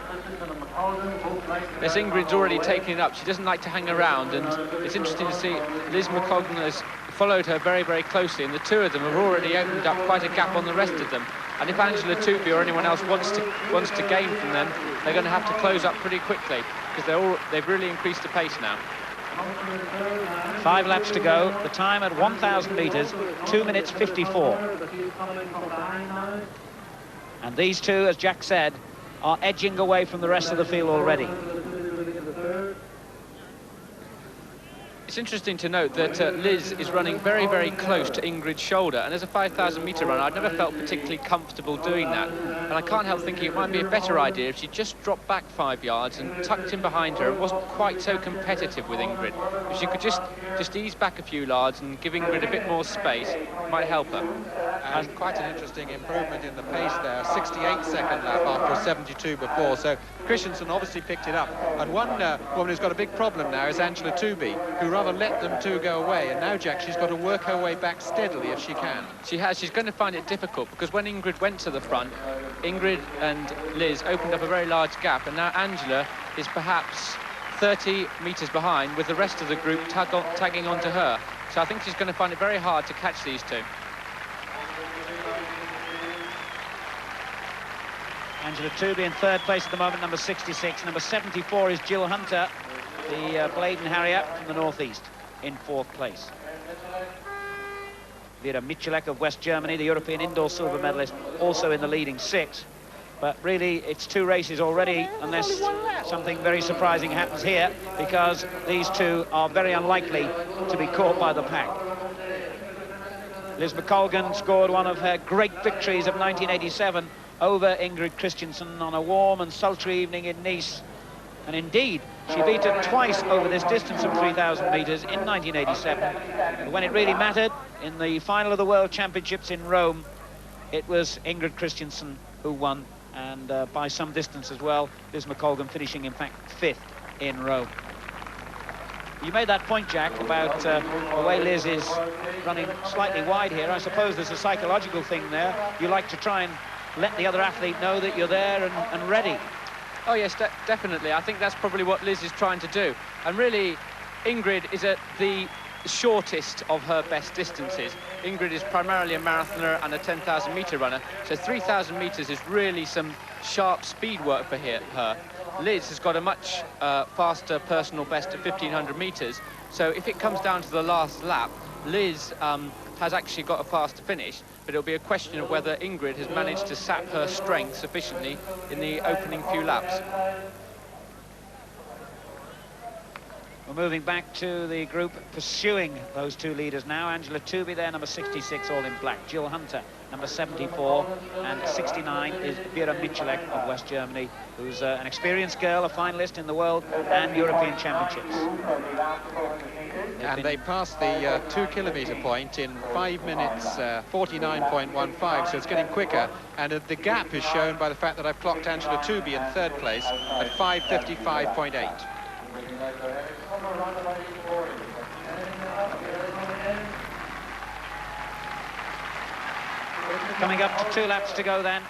Yes, Ingrid's already taken it up. She doesn't like to hang around, and it's interesting to see Liz McColgan has followed her very, very closely, and the two of them have already opened up quite a gap on the rest of them. And if Angela Tooby or anyone else wants to gain from them, they're going to have to close up pretty quickly because they've really increased the pace now. 5 laps to go. The time at 1,000 metres, 2 minutes 54. And these two, as Jack said, are edging away from the rest of the field already. It's interesting to note that Liz is running very, very close to Ingrid's shoulder, and as a 5,000 metre runner, I've never felt particularly comfortable doing that. And I can't help thinking it might be a better idea if she just dropped back 5 yards and tucked in behind her and wasn't quite so competitive with Ingrid. If she could just ease back a few yards and give Ingrid a bit more space, it might help her. And quite an interesting improvement in the pace there, 68-second lap after a 72 before, so Christensen obviously picked it up. And one woman who's got a big problem now is Angela Tooby, who rather let them two go away, and now, Jack, she's got to work her way back steadily if she can. She has. She's going to find it difficult, because when Ingrid went to the front, Ingrid and Liz opened up a very large gap, and now Angela is perhaps 30 metres behind, with the rest of the group tagging on to her. So I think she's going to find it very hard to catch these two. Angela Tooby in third place at the moment, number 66. Number 74 is Jill Hunter, the Bladen Harrier from the northeast, in fourth place. Vera Michalek of West Germany, the European indoor silver medalist, also in the leading six. But really, it's two races already, unless something very surprising happens here, because these two are very unlikely to be caught by the pack. Liz McColgan scored one of her great victories of 1987 over Ingrid Christensen on a warm and sultry evening in Nice. And indeed, she beat her twice over this distance of 3,000 metres in 1987. But when it really mattered, in the final of the World Championships in Rome, it was Ingrid Christensen who won, and by some distance as well. Liz McColgan finishing, in fact, fifth in Rome. You made that point, Jack, about the way Liz is running slightly wide here. I suppose there's a psychological thing there. You like to try and let the other athlete know that you're there and ready. Oh yes, definitely. I think that's probably what Liz is trying to do. And really, Ingrid is at the shortest of her best distances. Ingrid is primarily a marathoner and a 10,000 metre runner, so 3,000 metres is really some sharp speed work for her. Liz has got a much faster personal best at 1,500 metres, so if it comes down to the last lap, Liz has actually got a faster finish, but it'll be a question of whether Ingrid has managed to sap her strength sufficiently in the opening few laps. We're moving back to the group pursuing those two leaders now. Angela Tooby there, number 66, all in black. Jill Hunter, number 74, and 69 is Vera Michalek of West Germany, who's an experienced girl, a finalist in the World and European Championships. And they passed the 2 kilometre point in 5 minutes 49.15, so it's getting quicker. And the gap is shown by the fact that I've clocked Angela Tooby in third place at 5:55.8. Coming up to 2 laps to go then.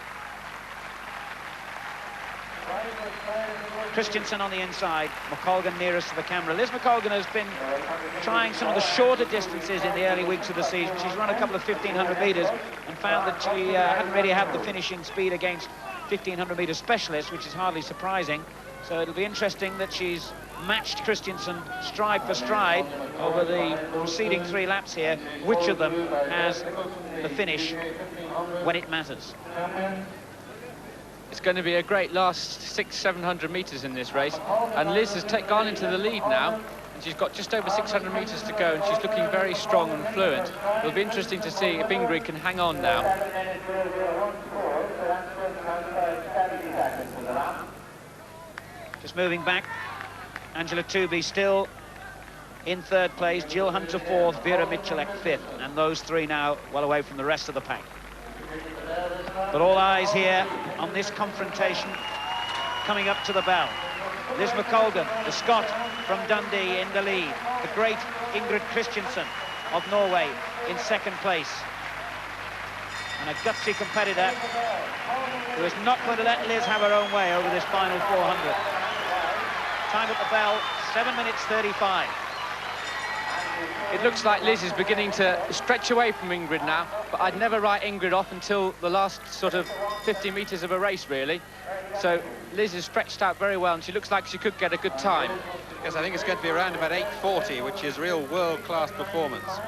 Christensen on the inside, McColgan nearest to the camera. Liz McColgan has been trying some of the shorter distances in the early weeks of the season. She's run a couple of 1,500 metres and found that she hadn't really had the finishing speed against 1,500 metre specialists, which is hardly surprising. So it'll be interesting that she's matched Christensen stride for stride over the preceding 3 laps here. Which of them has the finish when it matters? It's going to be a great last 600-700 metres in this race, and Liz has gone into the lead now, and she's got just over 600 metres to go, and she's looking very strong and fluent. It'll be interesting to see if Ingrid can hang on now. Just moving back, Angela Tooby still in third place, Jill Hunter fourth, Vera Michalek fifth, and those three now well away from the rest of the pack. But all eyes here on this confrontation coming up to the bell. Liz McColgan, the Scot from Dundee, in the lead. The great Ingrid Christensen of Norway in second place. And a gutsy competitor who is not going to let Liz have her own way over this final 400. Time at the bell, 7 minutes 35. It looks like Liz is beginning to stretch away from Ingrid now, but I'd never write Ingrid off until the last sort of 50 metres of a race, really. So Liz is stretched out very well, and she looks like she could get a good time. Yes, I think it's going to be around about 8:40, which is real world-class performance.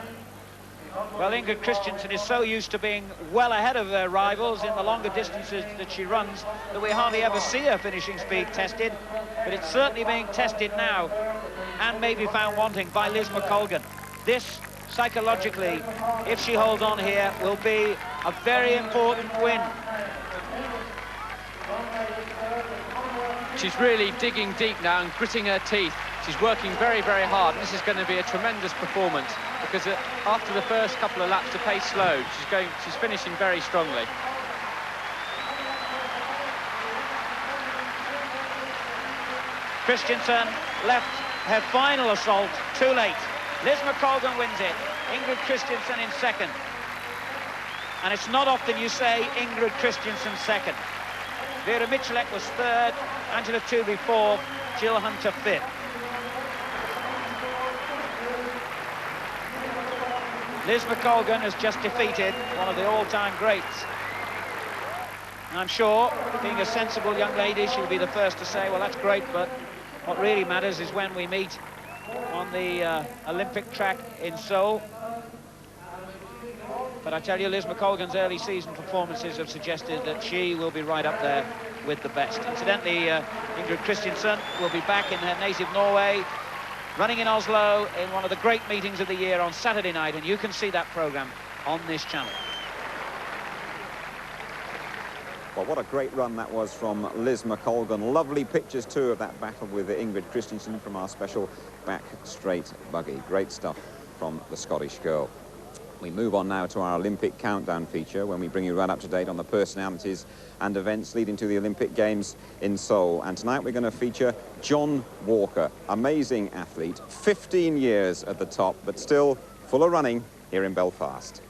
Well, Ingrid Christensen is so used to being well ahead of her rivals in the longer distances that she runs that we hardly ever see her finishing speed tested, but it's certainly being tested now and may be found wanting by Liz McColgan. This, psychologically, if she holds on here, will be a very important win. She's really digging deep now and gritting her teeth. She's working very, very hard. This is going to be a tremendous performance because after the first couple of laps, the pace slowed. She's finishing very strongly. Christensen left her final assault too late. Liz McColgan wins it. Ingrid Christensen in second. And it's not often you say Ingrid Christensen second. Vera Michalek was third, Angela Tooby fourth, Jill Hunter fifth. Liz McColgan has just defeated one of the all-time greats. And I'm sure, being a sensible young lady, she'll be the first to say, well, that's great, but what really matters is when we meet on the Olympic track in Seoul. But I tell you, Liz McColgan's early season performances have suggested that she will be right up there with the best. Incidentally, Ingrid Christensen will be back in her native Norway, running in Oslo in one of the great meetings of the year on Saturday night, and you can see that programme on this channel. Well, what a great run that was from Liz McColgan. Lovely pictures, too, of that battle with Ingrid Christensen from our special back straight buggy. Great stuff from the Scottish girl. We move on now to our Olympic countdown feature when we bring you right up to date on the personalities and events leading to the Olympic Games in Seoul. And tonight we're going to feature John Walker, amazing athlete, 15 years at the top, but still full of running here in Belfast.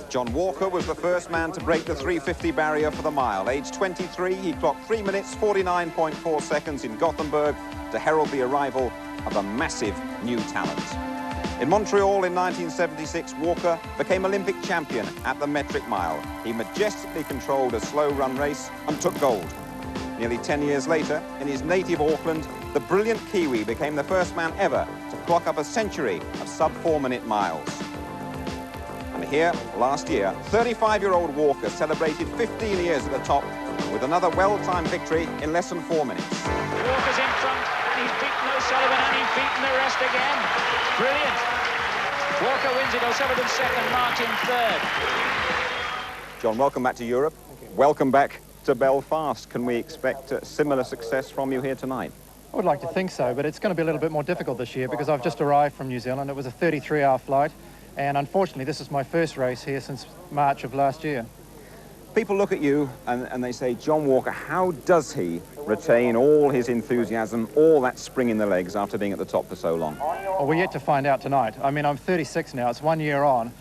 John Walker was the first man to break the 350 barrier for the mile. Aged 23, he clocked 3 minutes 49.4 seconds in Gothenburg to herald the arrival of a massive new talent. In Montreal in 1976, Walker became Olympic champion at the metric mile. He majestically controlled a slow run race and took gold. Nearly 10 years later, in his native Auckland, the brilliant Kiwi became the first man ever to clock up a century of sub-4-minute miles. And here, last year, 35-year-old Walker celebrated 15 years at the top with another well-timed victory in less than 4 minutes. Walker's in front, and he's beaten O'Sullivan, and he's beaten the rest again. Brilliant. Walker wins it, O'Sullivan second, Martin third. John, welcome back to Europe. Welcome back to Belfast. Can we expect similar success from you here tonight? I would like to think so, but it's going to be a little bit more difficult this year because I've just arrived from New Zealand. It was a 33-hour flight, and unfortunately this is my first race here since March of last year. People look at you and they say, John Walker, how does he retain all his enthusiasm, all that spring in the legs after being at the top for so long? Well, we're yet to find out tonight. I mean, I'm 36 now, it's 1 year on,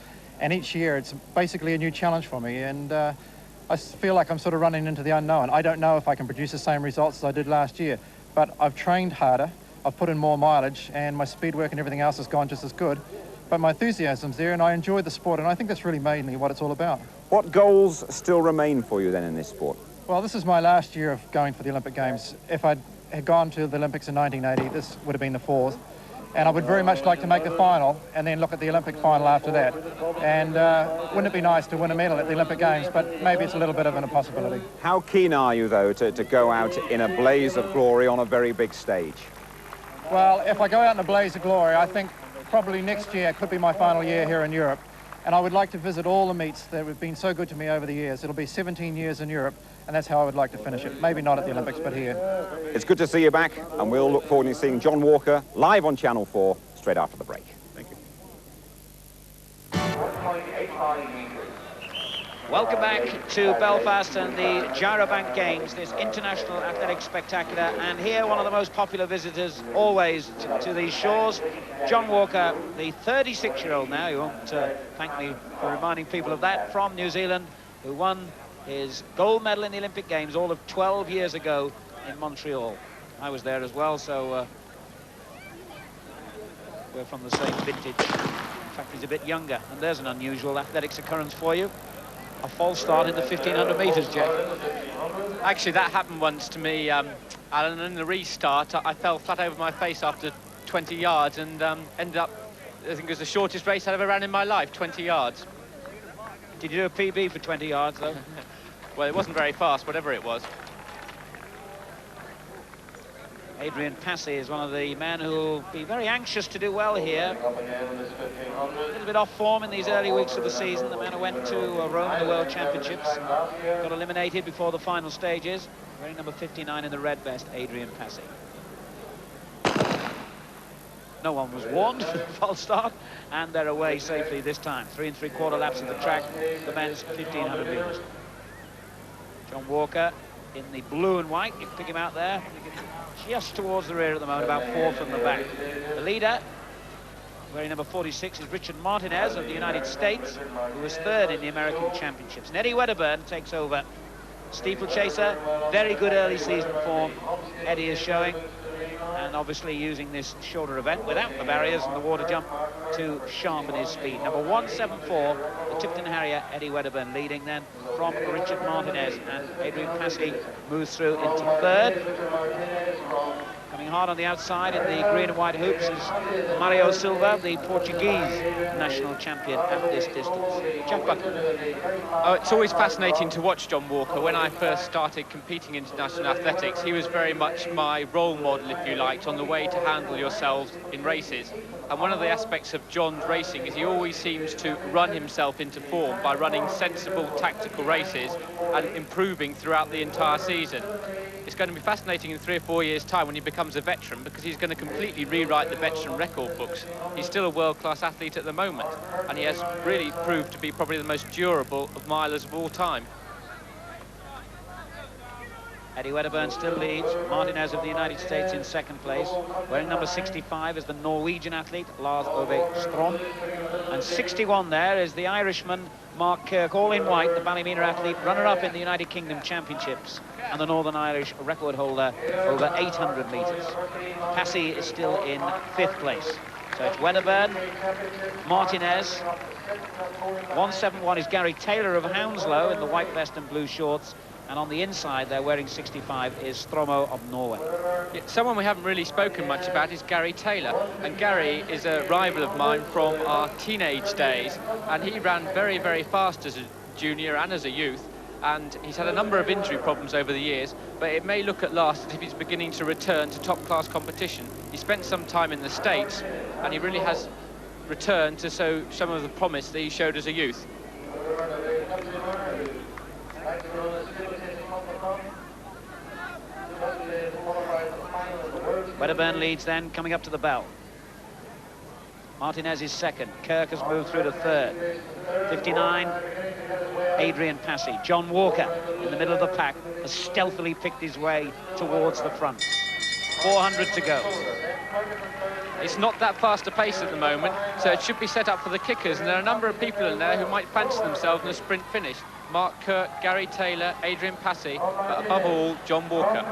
and each year it's basically a new challenge for me, and I feel like I'm sort of running into the unknown. I don't know if I can produce the same results as I did last year, but I've trained harder, I've put in more mileage, and my speed work and everything else has gone just as good. But my enthusiasm's there, and I enjoy the sport, and I think that's really mainly what it's all about. What goals still remain for you then in this sport? Well, this is my last year of going for the Olympic Games. If I had gone to the Olympics in 1980, this would have been the fourth. And I would very much like to make the final and then look at the Olympic final after that. And wouldn't it be nice to win a medal at the Olympic Games, but maybe it's a little bit of an impossibility. How keen are you, though, to go out in a blaze of glory on a very big stage? Well, if I go out in a blaze of glory, I think probably next year could be my final year here in Europe. And I would like to visit all the meets that have been so good to me over the years. It'll be 17 years in Europe, and that's how I would like to finish it. Maybe not at the Olympics, but here. It's good to see you back, and we'll look forward to seeing John Walker live on Channel 4 straight after the break. Thank you. Welcome back to Belfast and the Gyrobank Games, this international athletic spectacular, and here one of the most popular visitors always to these shores, John Walker, the 36-year-old now, you won't thank me for reminding people of that, from New Zealand, who won his gold medal in the Olympic Games all of 12 years ago in Montreal. I was there as well, so we're from the same vintage. In fact, he's a bit younger, and there's an unusual athletics occurrence for you. a false start in the 1500 metres, Jeff. Actually, that happened once to me, Alan. In the restart, I fell flat over my face after 20 yards and ended up, I think it was the shortest race I've ever ran in my life, 20 yards. Did you do a PB for 20 yards, though? Well, it wasn't very fast, whatever it was. Adrian Passy is one of the men who will be very anxious to do well here. A little bit off form in these early weeks of the season. The man who went to Rome in the World Championships got eliminated before the final stages. Wearing number 59 in the red vest, Adrian Passy. No one was warned, false start, and they're away safely this time. 3 3/4 laps of the track, the men's 1500 metres. John Walker in the blue and white, you can pick him out there. Just towards the rear at the moment, about 4 from the back. The leader, wearing number 46, is Richard Martinez of the United States, who was 3rd in the American Championships. And Eddie Wedderburn takes over. Steeplechaser, very good early season form Eddie is showing, and obviously using this shorter event without the barriers and the water jump to sharpen his speed. Number 174, the Tipton Harrier, Eddie Wedderburn leading then from Richard Martinez, and Adrian Passy moves through into 3rd. Coming hard on the outside in the green and white hoops is Mario Silva, the Portuguese national champion at this distance. Jack Buckley. Oh, it's always fascinating to watch John Walker. When I first started competing in international athletics, he was very much my role model, if you liked, on the way to handle yourselves in races. And one of the aspects of John's racing is he always seems to run himself into form by running sensible tactical races and improving throughout the entire season. It's going to be fascinating in 3 or 4 years' time when he becomes a veteran, because he's going to completely rewrite the veteran record books. He's still a world-class athlete at the moment, and he has really proved to be probably the most durable of milers of all time. Eddie Wedderburn still leads. Martinez of the United States in 2nd place. Wearing number 65 is the Norwegian athlete, Lars Ove Strom. And 61 there is the Irishman, Mark Kirk, all in white, the Ballymena athlete, runner-up in the United Kingdom Championships, and the Northern Irish record holder over 800 metres. Passy is still in 5th place. So it's Wedderburn, Martinez. 171 is Gary Taylor of Hounslow in the white vest and blue shorts. And on the inside, they're wearing 65, is Stromo of Norway. Yeah, someone we haven't really spoken much about is Gary Taylor. And Gary is a rival of mine from our teenage days. And he ran very, very fast as a junior and as a youth. And he's had a number of injury problems over the years, but it may look at last as if he's beginning to return to top-class competition. He spent some time in the States, and he really has returned to show some of the promise that he showed as a youth. Wedderburn leads then, coming up to the bell. Martinez is 2nd. Kirk has moved through to 3rd. 59, Adrian Passy. John Walker in the middle of the pack has stealthily picked his way towards the front. 400 to go. It's not that fast a pace at the moment, so it should be set up for the kickers, and there are a number of people in there who might fancy themselves in a sprint finish. Mark Kirk, Gary Taylor, Adrian Passy, but above all, John Walker.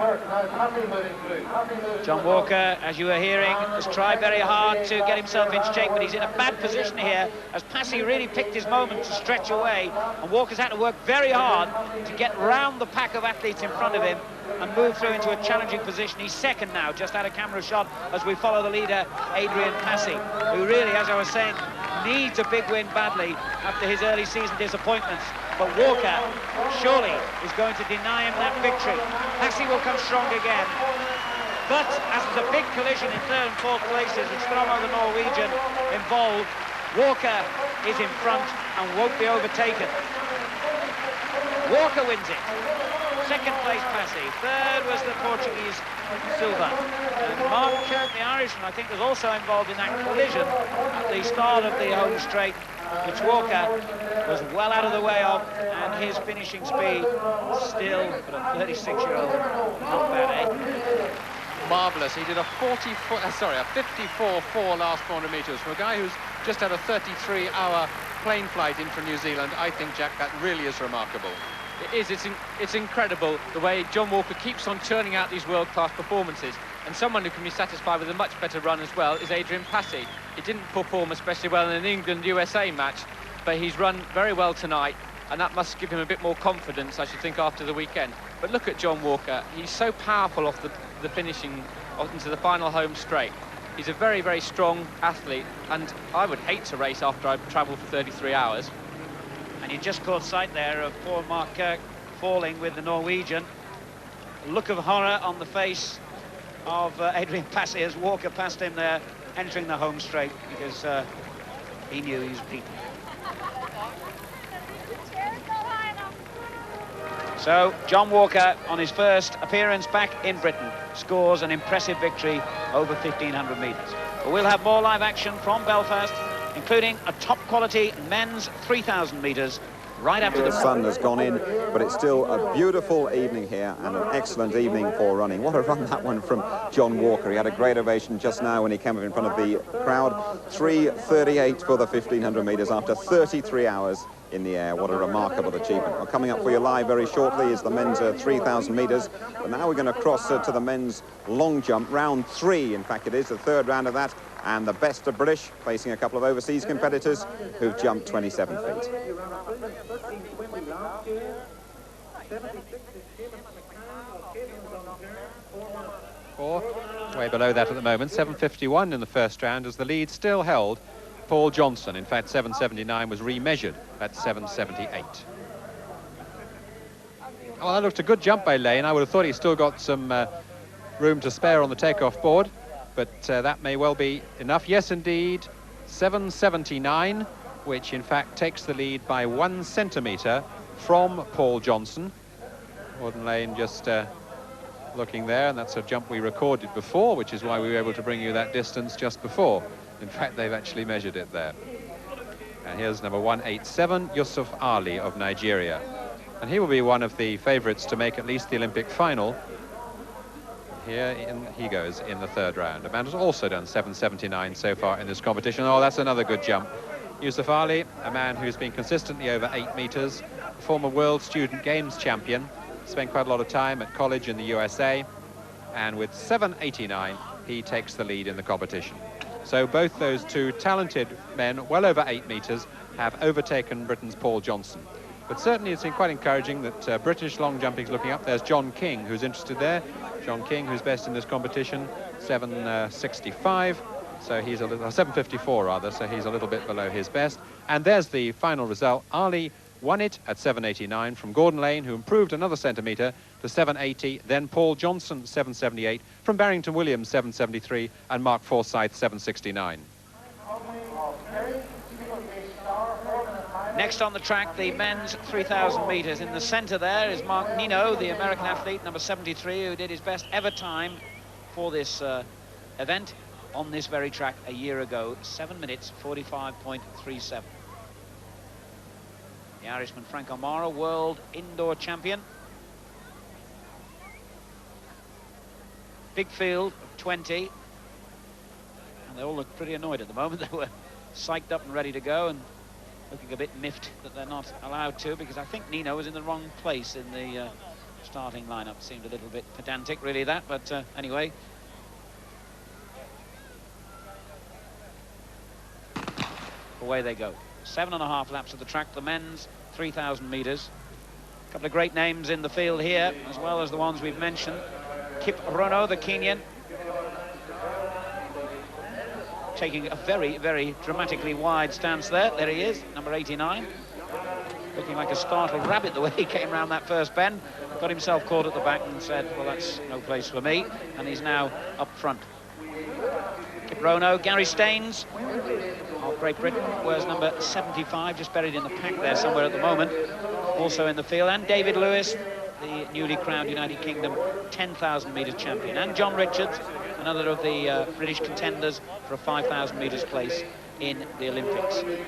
John Walker, as you were hearing, has tried very hard to get himself in shape, but he's in a bad position here, as Passy really picked his moment to stretch away, and Walker's had to work very hard to get round the pack of athletes in front of him and move through into a challenging position. He's 2nd now, just out of camera shot, as we follow the leader, Adrian Passy, who really, as I was saying, needs a big win badly after his early season disappointments. But Walker surely is going to deny him that victory. Passy will come strong again. But as there's a big collision in 3rd and 4th places, with Stromo the Norwegian involved, Walker is in front and won't be overtaken. Walker wins it. 2nd place Passy. 3rd was the Portuguese Silva. And Mark Kirk, the Irishman, I think, was also involved in that collision at the start of the home straight, which Walker was well out of the way of, and his finishing speed still, for a 36-year-old, not bad, eh? Marvellous. He did a 54.4 last 400 metres from a guy who's just had a 33-hour plane flight in from New Zealand. I think, Jack, that really is remarkable. It is. It's incredible the way John Walker keeps on churning out these world-class performances. And someone who can be satisfied with a much better run as well is Adrian Passy. He didn't perform especially well in an England-USA match, but he's run very well tonight. and that must give him a bit more confidence, I should think, after the weekend. But look at John Walker. He's so powerful off the finishing, into the final home straight. He's a very, very strong athlete, and I would hate to race after I've travelled for 33 hours. And you just caught sight there of poor Mark Kirk falling with the Norwegian. A look of horror on the face of Adrian Passy as Walker passed him there, entering the home straight, because he knew he was beaten. So, John Walker, on his first appearance back in Britain, scores an impressive victory over 1,500 metres. But we'll have more live action from Belfast, including a top-quality men's 3,000 metres right after The sun has gone in, but it's still a beautiful evening here and an excellent evening for running. What a run that one from John Walker. He had a great ovation just now when he came up in front of the crowd. 3:38 for the 1,500 metres after 33 hours in the air. What a remarkable achievement. Well, coming up for you live very shortly is the men's 3,000 metres. But now we're going to cross to the men's long jump. Round 3, in fact it is, the third round of that. And the best of British, facing a couple of overseas competitors who've jumped 27 feet. Way below that at the moment, 7:51 in the first round, as the lead still held Paul Johnson. In fact, 7:79 was remeasured at 7:78. Oh, that looked a good jump by Lane. I would have thought he's still got some room to spare on the takeoff board, but that may well be enough. Yes, indeed, 7:79, which in fact takes the lead by 1 centimetre from Paul Johnson. Gordon Lane just looking there, and that's a jump we recorded before, which is why we were able to bring you that distance just before. In fact, they've actually measured it there. And here's number 187, Yusuf Ali of Nigeria. And he will be one of the favourites to make at least the Olympic final. Here he goes in the third round. A man has also done 7:79 so far in this competition. Oh, that's another good jump. Yusuf Ali, a man who's been consistently over 8 metres, former World Student Games champion, spent quite a lot of time at college in the USA, and with 7:89 he takes the lead in the competition. So both those two talented men, well over 8 metres, have overtaken Britain's Paul Johnson. But certainly it's been quite encouraging that British long jumping is looking up. There's John King, who's interested there. John King, who's best in this competition, 7:65. So he's a little, 7:54 rather, so he's a little bit below his best. And there's the final result. Ali won it at 7:89 from Gordon Lane, who improved another centimetre to 7:80. Then Paul Johnson, 7:78. From Barrington Williams, 7:73. And Mark Forsyth, 7:69. Next on the track, the men's 3,000 metres. In the centre there is Mark Nino, the American athlete, number 73, who did his best ever time for this event on this very track a year ago, 7 minutes 45.37. The Irishman Frank O'Mara, world indoor champion. Big field of 20, and they all look pretty annoyed at the moment. They were psyched up and ready to go, and looking a bit miffed that they're not allowed to, because I think Nino was in the wrong place in the starting lineup. Seemed a little bit pedantic, really, that, but anyway. Away they go. 7.5 laps of the track, the men's 3,000 metres. A couple of great names in the field here, as well as the ones we've mentioned. Kip Rono, the Kenyan, taking a very, very dramatically wide stance there. There he is, number 89. Looking like a startled rabbit the way he came around that first bend. Got himself caught at the back and said, well, that's no place for me. And he's now up front. Kip Rono, Gary Staines of Great Britain, wears number 75, just buried in the pack there somewhere at the moment. Also in the field. And David Lewis, the newly crowned United Kingdom 10,000 metres champion. And John Richards, another of the British contenders for a 5,000 metres place in the Olympics. We've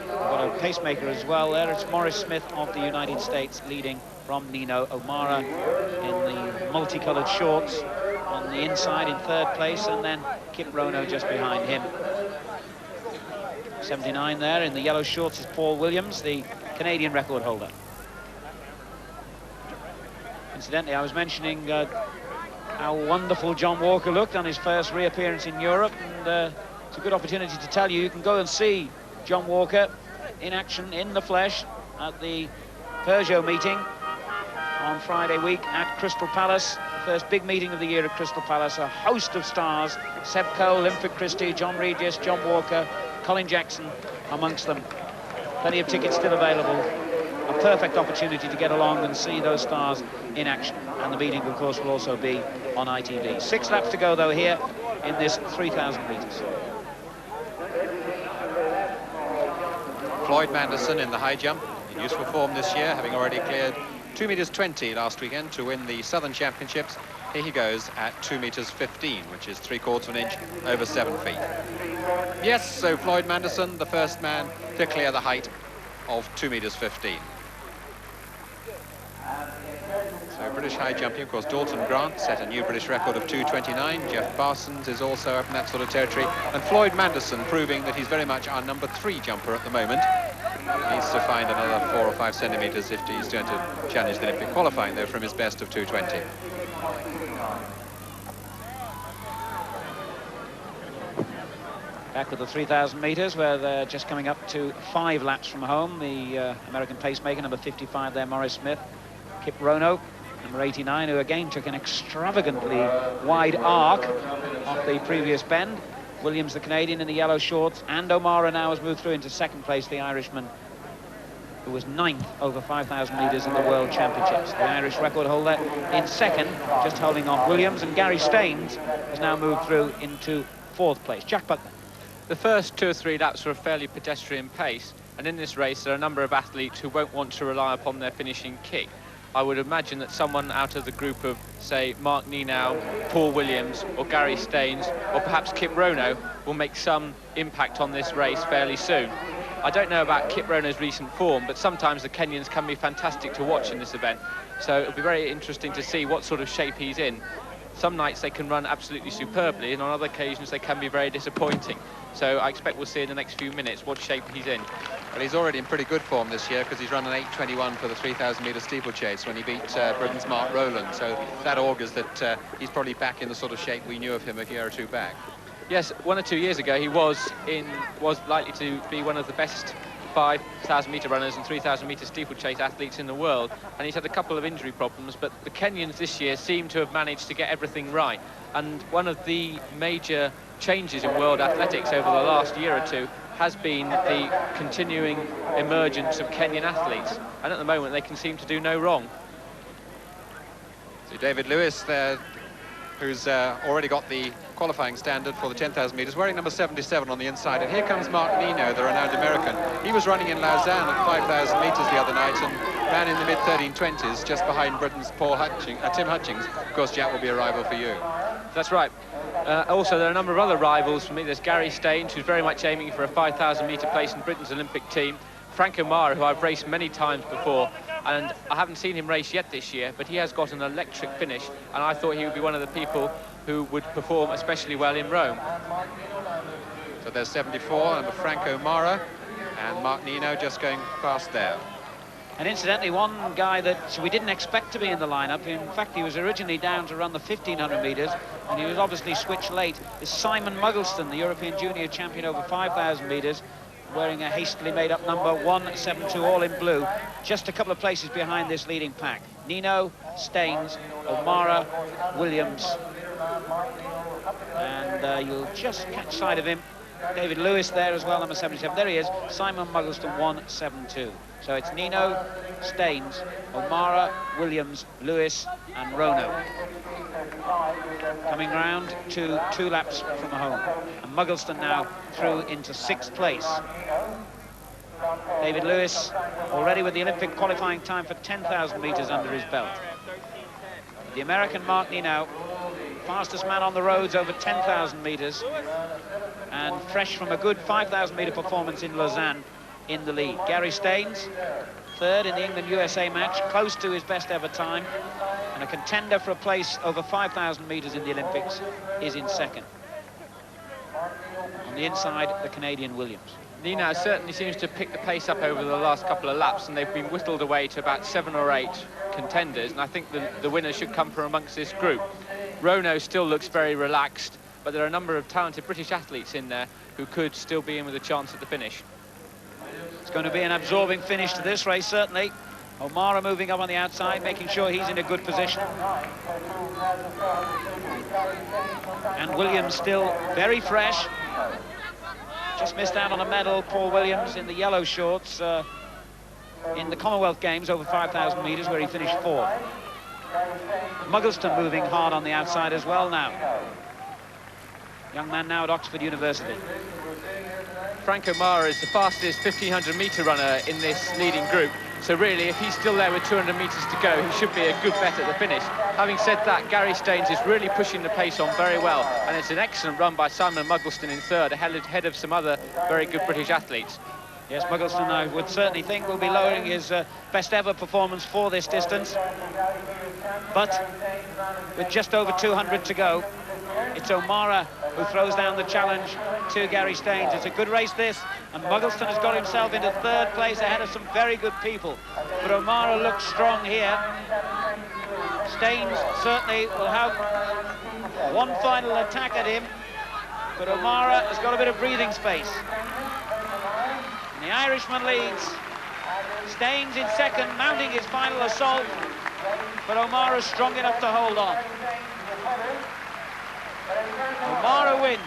got a pacemaker as well there. It's Morris Smith of the United States leading from Nino. O'Mara in the multicoloured shorts on the inside in third place, and then Kip Rono just behind him. 79 there in the yellow shorts is Paul Williams, the Canadian record holder. Incidentally, I was mentioning how wonderful John Walker looked on his first reappearance in Europe, and it's a good opportunity to tell you, you can go and see John Walker in action, in the flesh, at the Peugeot meeting on Friday week at Crystal Palace. The first big meeting of the year at Crystal Palace. A host of stars: Seb Coe, Linford Christie, John Regis, John Walker, Colin Jackson amongst them. Plenty of tickets still available. A perfect opportunity to get along and see those stars in action. And the meeting, of course, will also be on ITV. 6 laps to go, though, here in this 3,000 metres. Floyd Manderson in the high jump, in useful form this year, having already cleared 2 meters 20 last weekend to win the Southern Championships. Here he goes at 2 meters 15, which is 3/4 of an inch over 7 feet. Yes, so Floyd Manderson, the first man to clear the height of 2 meters 15. So British high jumping, of course, Dalton Grant set a new British record of 2:29. Jeff Parsons is also up in that sort of territory. And Floyd Manderson proving that he's very much our number 3 jumper at the moment. Needs to find another 4 or 5 centimetres if he's going to challenge the Olympic qualifying, though, from his best of 2:20. Back with the 3,000 metres, where they're just coming up to 5 laps from home. The American pacemaker, number 55 there, Morris Smith. Kip Rono, number 89, who again took an extravagantly wide arc off the previous bend. Williams, the Canadian, in the yellow shorts, and O'Mara now has moved through into second place, the Irishman, who was 9th over 5,000 metres in the World Championships. The Irish record holder in second, just holding off Williams, and Gary Staines has now moved through into 4th place. Jack Butler. The first 2 or 3 laps were a fairly pedestrian pace, and in this race there are a number of athletes who won't want to rely upon their finishing kick. I would imagine that someone out of the group of, say, Mark Nenow, Paul Williams, or Gary Staines, or perhaps Kip Rono, will make some impact on this race fairly soon. I don't know about Kip Rono's recent form, but sometimes the Kenyans can be fantastic to watch in this event. So it'll be very interesting to see what sort of shape he's in. Some nights they can run absolutely superbly, and on other occasions they can be very disappointing. So I expect we'll see in the next few minutes what shape he's in. Well, he's already in pretty good form this year, because he's run an 8:21 for the 3,000 metre steeplechase when he beat Britain's Mark Rowland. So that augurs that he's probably back in the sort of shape we knew of him a year or 2 back. Yes, 1 or 2 years ago he was likely to be one of the best 5,000 metre runners and 3,000 metre steeplechase athletes in the world, and he's had a couple of injury problems, but the Kenyans this year seem to have managed to get everything right. And one of the major changes in world athletics over the last year or 2 has been the continuing emergence of Kenyan athletes, and at the moment they can seem to do no wrong. So David Lewis there, who's already got the qualifying standard for the 10,000 metres, wearing number 77 on the inside. And here comes Mark Nenow, the renowned American. He was running in Lausanne at 5,000 metres the other night and ran in the mid-1320s, just behind Britain's Tim Hutchings. Of course, Jack will be a rival for you. That's right. Also, there are a number of other rivals for me. There's Gary Staines, who's very much aiming for a 5,000 metre place in Britain's Olympic team. Frank O'Mara, who I've raced many times before, and I haven't seen him race yet this year, but he has got an electric finish, and I thought he would be one of the people who would perform especially well in Rome. So there's 74, number Frank O'Mara, and Mark Nenow just going past there. And incidentally, one guy that we didn't expect to be in the lineup, in fact he was originally down to run the 1,500 metres, and he was obviously switched late, is Simon Muggleston, the European junior champion over 5,000 metres, wearing a hastily made-up number 172, all in blue, just a couple of places behind this leading pack. Nenow, Staines, O'Mara, Williams, and you'll just catch sight of him. David Lewis there as well, number 77. There he is, Simon Muggleston, 172. So it's Nenow, Staines, O'Mara, Williams, Lewis, and Rono. Coming round to 2 laps from home. And Muggleston now through into 6th place. David Lewis already with the Olympic qualifying time for 10,000 metres under his belt. The American Mark Nenow, fastest man on the roads over 10,000 metres, and fresh from a good 5,000 metre performance in Lausanne in the lead. Gary Staines, 3rd in the England-USA match, close to his best ever time, and a contender for a place over 5,000 metres in the Olympics, is in 2nd. On the inside, the Canadian Williams. Nenow certainly seems to pick the pace up over the last couple of laps, and they've been whittled away to about 7 or 8 contenders, and I think the winner should come from amongst this group. Rono still looks very relaxed, but there are a number of talented British athletes in there who could still be in with a chance at the finish. It's going to be an absorbing finish to this race, certainly. O'Mara moving up on the outside, making sure he's in a good position. And Williams still very fresh. Just missed out on a medal, Paul Williams, in the yellow shorts in the Commonwealth Games over 5,000 metres, where he finished fourth. Muggleston moving hard on the outside as well now. Young man now at Oxford University. Frank O'Mara is the fastest 1,500-metre runner in this leading group. So really, if he's still there with 200 metres to go, he should be a good bet at the finish. Having said that, Gary Staines is really pushing the pace on very well, and it's an excellent run by Simon Muggleston in third, ahead of some other very good British athletes. Yes, Muggleston, I would certainly think, will be lowering his best ever performance for this distance. But with just over 200 to go, it's O'Mara who throws down the challenge to Gary Staines. It's a good race, this, and Muggleston has got himself into third place ahead of some very good people. But O'Mara looks strong here. Staines certainly will have one final attack at him, but O'Mara has got a bit of breathing space. And the Irishman leads. Staines in second, mounting his final assault, but O'Mara's strong enough to hold on. O'Mara wins,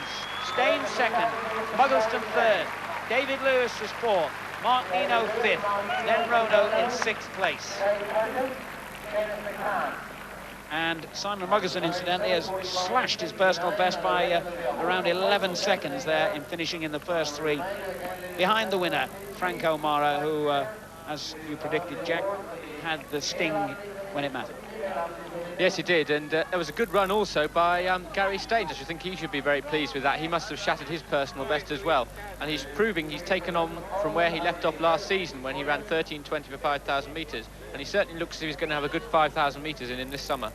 Staines second, Muggleston third, David Lewis is fourth, Mark Eno fifth, then Rono in sixth place. And Simon Muggleston, incidentally, has slashed his personal best by around 11 seconds there in finishing in the first three. Behind the winner, Frank O'Mara, who, as you predicted, Jack, had the sting when it mattered. Yes, he did, and there was a good run also by Gary Staines. I should think he should be very pleased with that. He must have shattered his personal best as well, and he's proving he's taken on from where he left off last season when he ran 13:20 for 5,000 metres, and he certainly looks as if he's going to have a good 5,000 metres in this summer.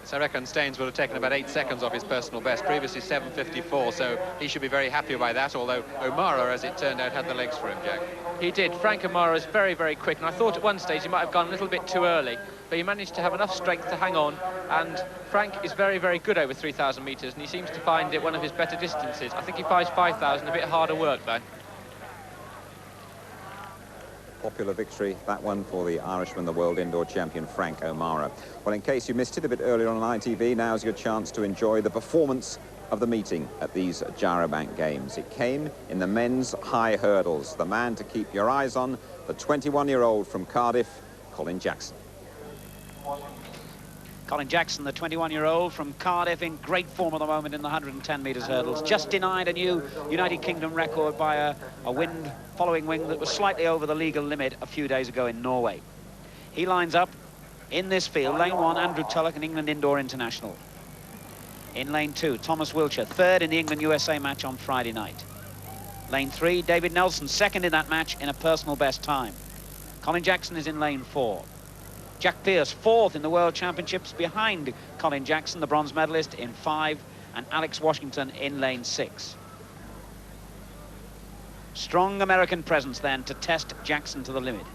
So I reckon Staines would have taken about 8 seconds off his personal best, previously 7:54, so he should be very happy by that, although O'Mara, as it turned out, had the legs for him, Jack. He did. Frank O'Mara is very, very quick, and I thought at one stage he might have gone a little bit too early, but he managed to have enough strength to hang on, and Frank is very, very good over 3,000 metres, and he seems to find it one of his better distances. I think he finds 5,000 a bit harder work, though. Popular victory, that one, for the Irishman, the world indoor champion, Frank O'Mara. Well, in case you missed it a bit earlier on ITV, now's your chance to enjoy the performance of the meeting at these Gyrobank Games. It came in the men's high hurdles. The man to keep your eyes on, the 21-year-old from Cardiff, Colin Jackson. Colin Jackson, the 21-year-old from Cardiff, in great form at the moment in the 110 metres hurdles. Just denied a new United Kingdom record by a following wing that was slightly over the legal limit a few days ago in Norway. He lines up in this field. Lane 1, Andrew Tulloch, an England Indoor International. In lane 2, Thomas Wiltshire, third in the England-USA match on Friday night. Lane 3, David Nelson, second in that match in a personal best time. Colin Jackson is in lane 4. Jack Pearce, fourth in the World Championships, behind Colin Jackson, the bronze medalist, in 5, and Alex Washington in lane 6. Strong American presence then to test Jackson to the limit.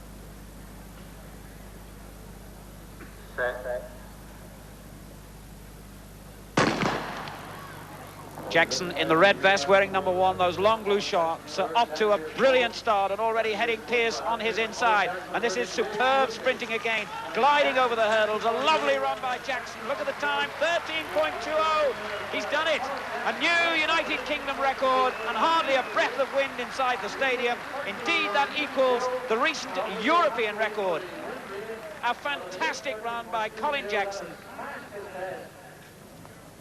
Jackson in the red vest, wearing number 1, those long blue shorts, off to a brilliant start and already heading Pearce on his inside. And this is superb sprinting again, gliding over the hurdles. A lovely run by Jackson. Look at the time, 13.20. He's done it. A new United Kingdom record and hardly a breath of wind inside the stadium. Indeed, that equals the recent European record. A fantastic run by Colin Jackson.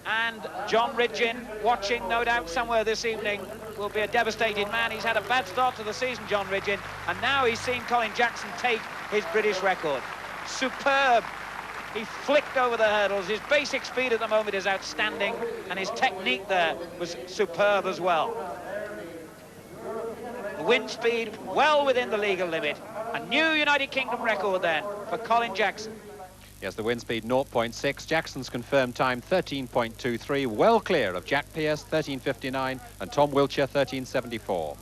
And John Ridgin, watching no doubt somewhere this evening, will be a devastated man. He's had a bad start to the season, John Ridgin, and now he's seen Colin Jackson take his British record. Superb. He flicked over the hurdles. His basic speed at the moment is outstanding, and his technique there was superb as well. The wind speed well within the legal limit. A new United Kingdom record then for Colin Jackson. Yes, the wind speed 0.6. Jackson's confirmed time 13.23, well clear of Jack Pearce 13.59 and Tom Wiltshire 13.74.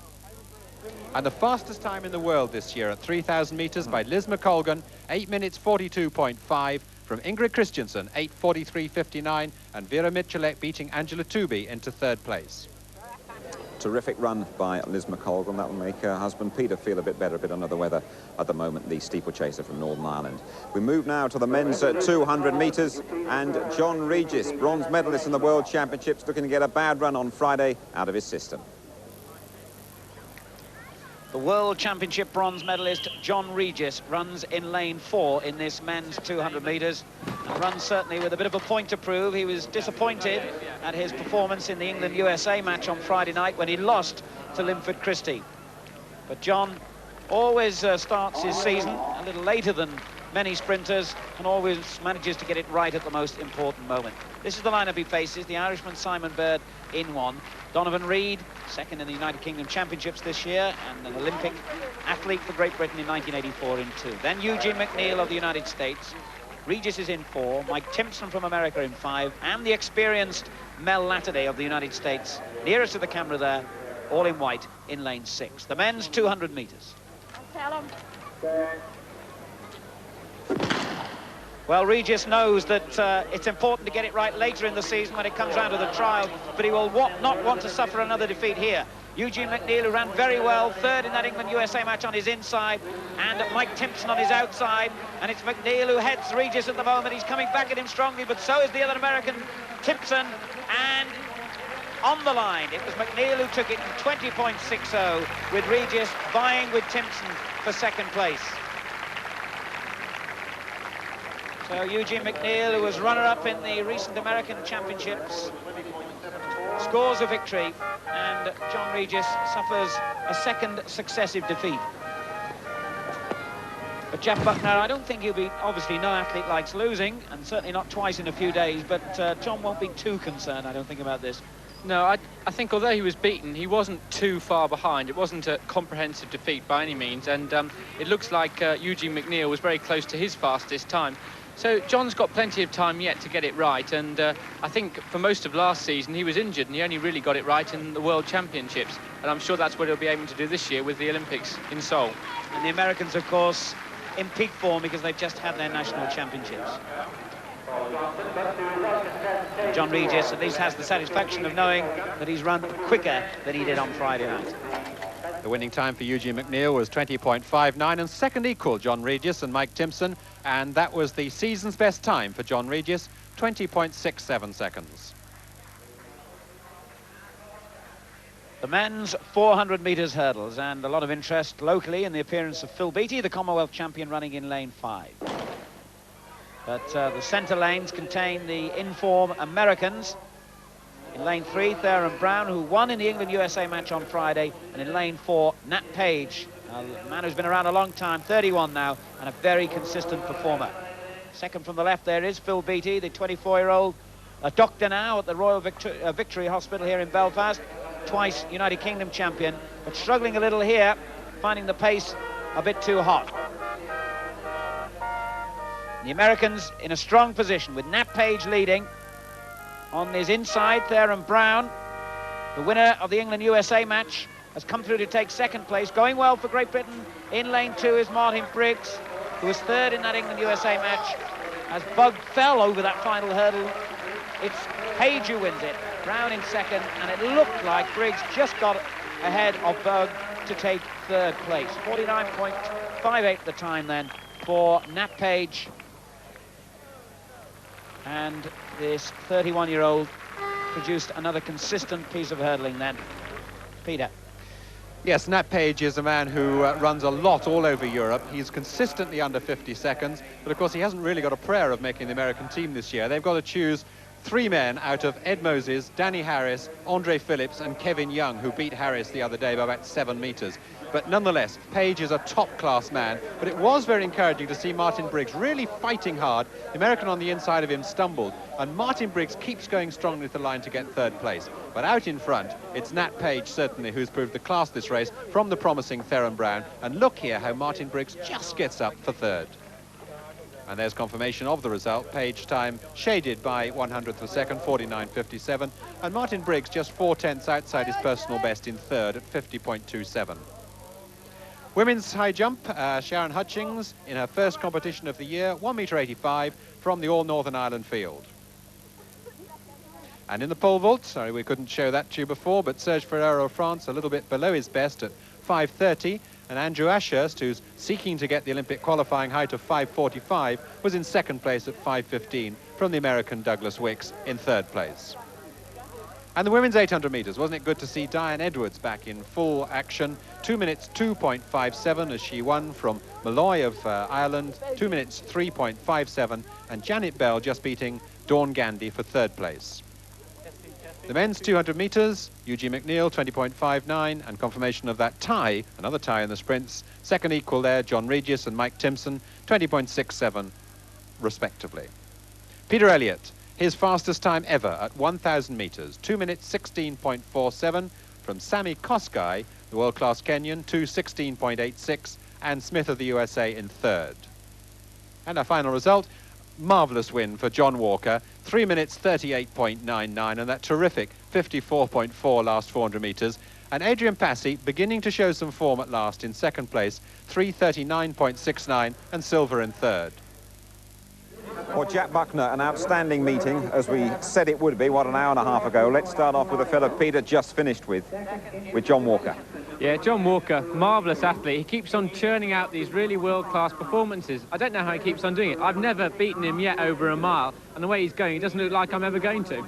And the fastest time in the world this year at 3,000 metres by Liz McColgan, 8 minutes 42.5, from Ingrid Christensen 8:43.59, and Vera Michalek beating Angela Tooby into third place. terrific run by Liz McColgan. That will make her husband Peter feel a bit better, a bit under the weather at the moment, the steeplechaser from Northern Ireland. We move now to the men's 200 metres, and John Regis, bronze medalist in the World Championships, looking to get a bad run on Friday out of his system. The World Championship bronze medalist John Regis runs in lane 4 in this men's 200 metres, and runs certainly with a bit of a point to prove. He was disappointed at his performance in the England-USA match on Friday night when he lost to Linford Christie. But John always starts his season a little later than many sprinters and always manages to get it right at the most important moment. This is the lineup he faces: the Irishman Simon Bird in 1, Donovan Reid, second in the United Kingdom Championships this year and an Olympic athlete for Great Britain in 1984 in 2. Then Eugene McNeil of the United States. Regis is in 4, Mike Timpson from America in 5, and the experienced Mel Latterday of the United States, nearest to the camera there, all in white, in lane 6. The men's 200 metres. Well, Regis knows that it's important to get it right later in the season when it comes round to the trial, but he will not want to suffer another defeat here. Eugene McNeil, who ran very well, third in that England-USA match on his inside, and Mike Timpson on his outside, and it's McNeil who heads Regis at the moment. He's coming back at him strongly, but so is the other American, Timpson, and on the line, it was McNeil who took it in 20.60, with Regis vying with Timpson for second place. So Eugene McNeil, who was runner-up in the recent American Championships, scores a victory, and John Regis suffers a second successive defeat. But Jeff Buckner, I don't think he'll be, obviously no athlete likes losing, and certainly not twice in a few days, but John won't be too concerned, I don't think, about this. No, I think although he was beaten, he wasn't too far behind. It wasn't a comprehensive defeat by any means, and it looks like Eugene McNeil was very close to his fastest time. So John's got plenty of time yet to get it right, and I think for most of last season he was injured and he only really got it right in the World Championships, and I'm sure that's what he'll be aiming to do this year with the Olympics in Seoul. And the Americans, of course, in peak form because they've just had their national championships. John Regis at least has the satisfaction of knowing that he's run quicker than he did on Friday night. The winning time for Eugene McNeil was 20.59, and second equal John Regis and Mike Timpson, and that was the season's best time for John Regis, 20.67 seconds. The men's 400 metres hurdles, and a lot of interest locally in the appearance of Phil Beattie, the Commonwealth champion, running in lane 5. But the centre lanes contain the in-form Americans. In lane 3, Theron Brown, who won in the England-USA match on Friday, and in lane 4, Nat Page, a man who's been around a long time, 31 now, and a very consistent performer. Second from the left there is Phil Beattie, the 24-year-old, a doctor now at the Royal Victory Hospital here in Belfast, twice United Kingdom champion, but struggling a little here, finding the pace a bit too hot. The Americans in a strong position with Nat Page leading. On his inside, Theron Brown, the winner of the England-USA match, has come through to take second place. Going well for Great Britain in lane 2 is Martin Briggs, who was third in that England-USA match. As Bug fell over that final hurdle, it's Page who wins it. Brown in second, and it looked like Briggs just got ahead of Bug to take third place. 49.58 the time then for Nat Page. And this 31-year-old produced another consistent piece of hurdling then. Peter. Yes, Nat Page is a man who runs a lot all over Europe. He's consistently under 50 seconds, but of course he hasn't really got a prayer of making the American team this year. They've got to choose 3 men out of Ed Moses, Danny Harris, Andre Phillips and Kevin Young, who beat Harris the other day by about 7 metres. But nonetheless, Page is a top-class man, but it was very encouraging to see Martin Briggs really fighting hard. The American on the inside of him stumbled, and Martin Briggs keeps going strongly to the line to get third place. But out in front, it's Nat Page, certainly, who's proved the class this race from the promising Theron Brown. And look here how Martin Briggs just gets up for third. And there's confirmation of the result. Page time shaded by 100th of a second, 49.57. And Martin Briggs just 4/10 outside his personal best in third at 50.27. Women's high jump, Sharon Hutchings, in her first competition of the year, 1.85 m from the All Northern Ireland field. And in the pole vault, sorry we couldn't show that to you before, but Serge Ferrero of France a little bit below his best at 5:30, and Andrew Ashurst, who's seeking to get the Olympic qualifying height of 5:45, was in second place at 5:15 from the American Douglas Wicks in third place. And the women's 800 metres, wasn't it good to see Diane Edwards back in full action? 2 minutes 2.57 as she won from Malloy of Ireland, 2 minutes 3.57, and Janet Bell just beating Dawn Gandy for third place. The men's 200 metres, Eugene McNeil 20.59, and confirmation of that tie, another tie in the sprints, second equal there, John Regis and Mike Timpson, 20.67 respectively. Peter Elliott, his fastest time ever at 1,000 metres, 2 minutes 16.47 from Sammy Kosgei, the world-class Kenyan, 2:16.86, and Smith of the USA in third. And our final result, marvellous win for John Walker, 3 minutes 38.99, and that terrific 54.4 last 400 metres. And Adrian Passy beginning to show some form at last in second place, 3:39.69, and silver in third. Well, Jack Buckner, an outstanding meeting, as we said it would be, what, an hour and a half ago. Let's start off with a fellow Peter just finished with John Walker. Yeah, John Walker, marvellous athlete. He keeps on churning out these really world-class performances. I don't know how he keeps on doing it. I've never beaten him yet over a mile, and the way he's going, it doesn't look like I'm ever going to.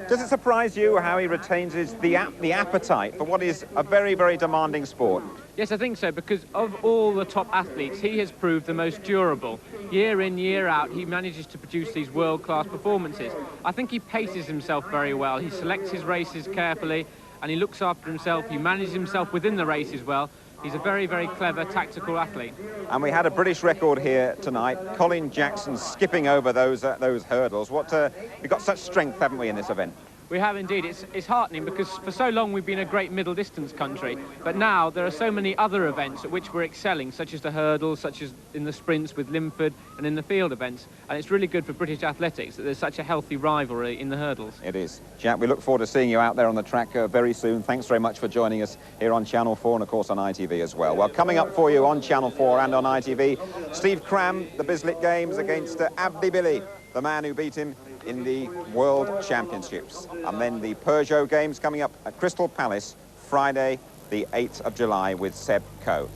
Does it surprise you how he retains the appetite for what is a very, very demanding sport? Yes, I think so, because of all the top athletes, he has proved the most durable. Year in, year out, he manages to produce these world-class performances. I think he paces himself very well. He selects his races carefully, and he looks after himself. He manages himself within the races well. He's a very, very clever tactical athlete. And we had a British record here tonight. Colin Jackson skipping over those hurdles. We've got such strength, haven't we, in this event? We have indeed. It's heartening because for so long we've been a great middle distance country, but now there are so many other events at which we're excelling, such as the hurdles, such as in the sprints with Linford and in the field events, and it's really good for British athletics that there's such a healthy rivalry in the hurdles. It is. Jack, we look forward to seeing you out there on the track very soon. Thanks very much for joining us here on Channel 4 and of course on ITV as well. Well, coming up for you on Channel 4 and on ITV, Steve Cram, the Bislett Games against Abdi Billy, the man who beat him in the World Championships. And then the Peugeot Games coming up at Crystal Palace, Friday, the 8th of July with Seb Coe.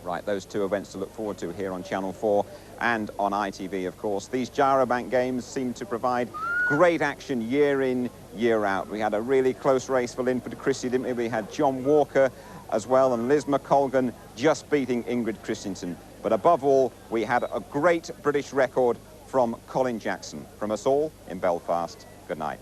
Right, those two events to look forward to here on Channel 4 and on ITV, of course. These Gyrobank Games seem to provide great action year in, year out. We had a really close race for Linford Christie, didn't we? We had John Walker as well, and Liz McColgan just beating Ingrid Christensen. But above all, we had a great British record from Colin Jackson. From us all in Belfast, good night.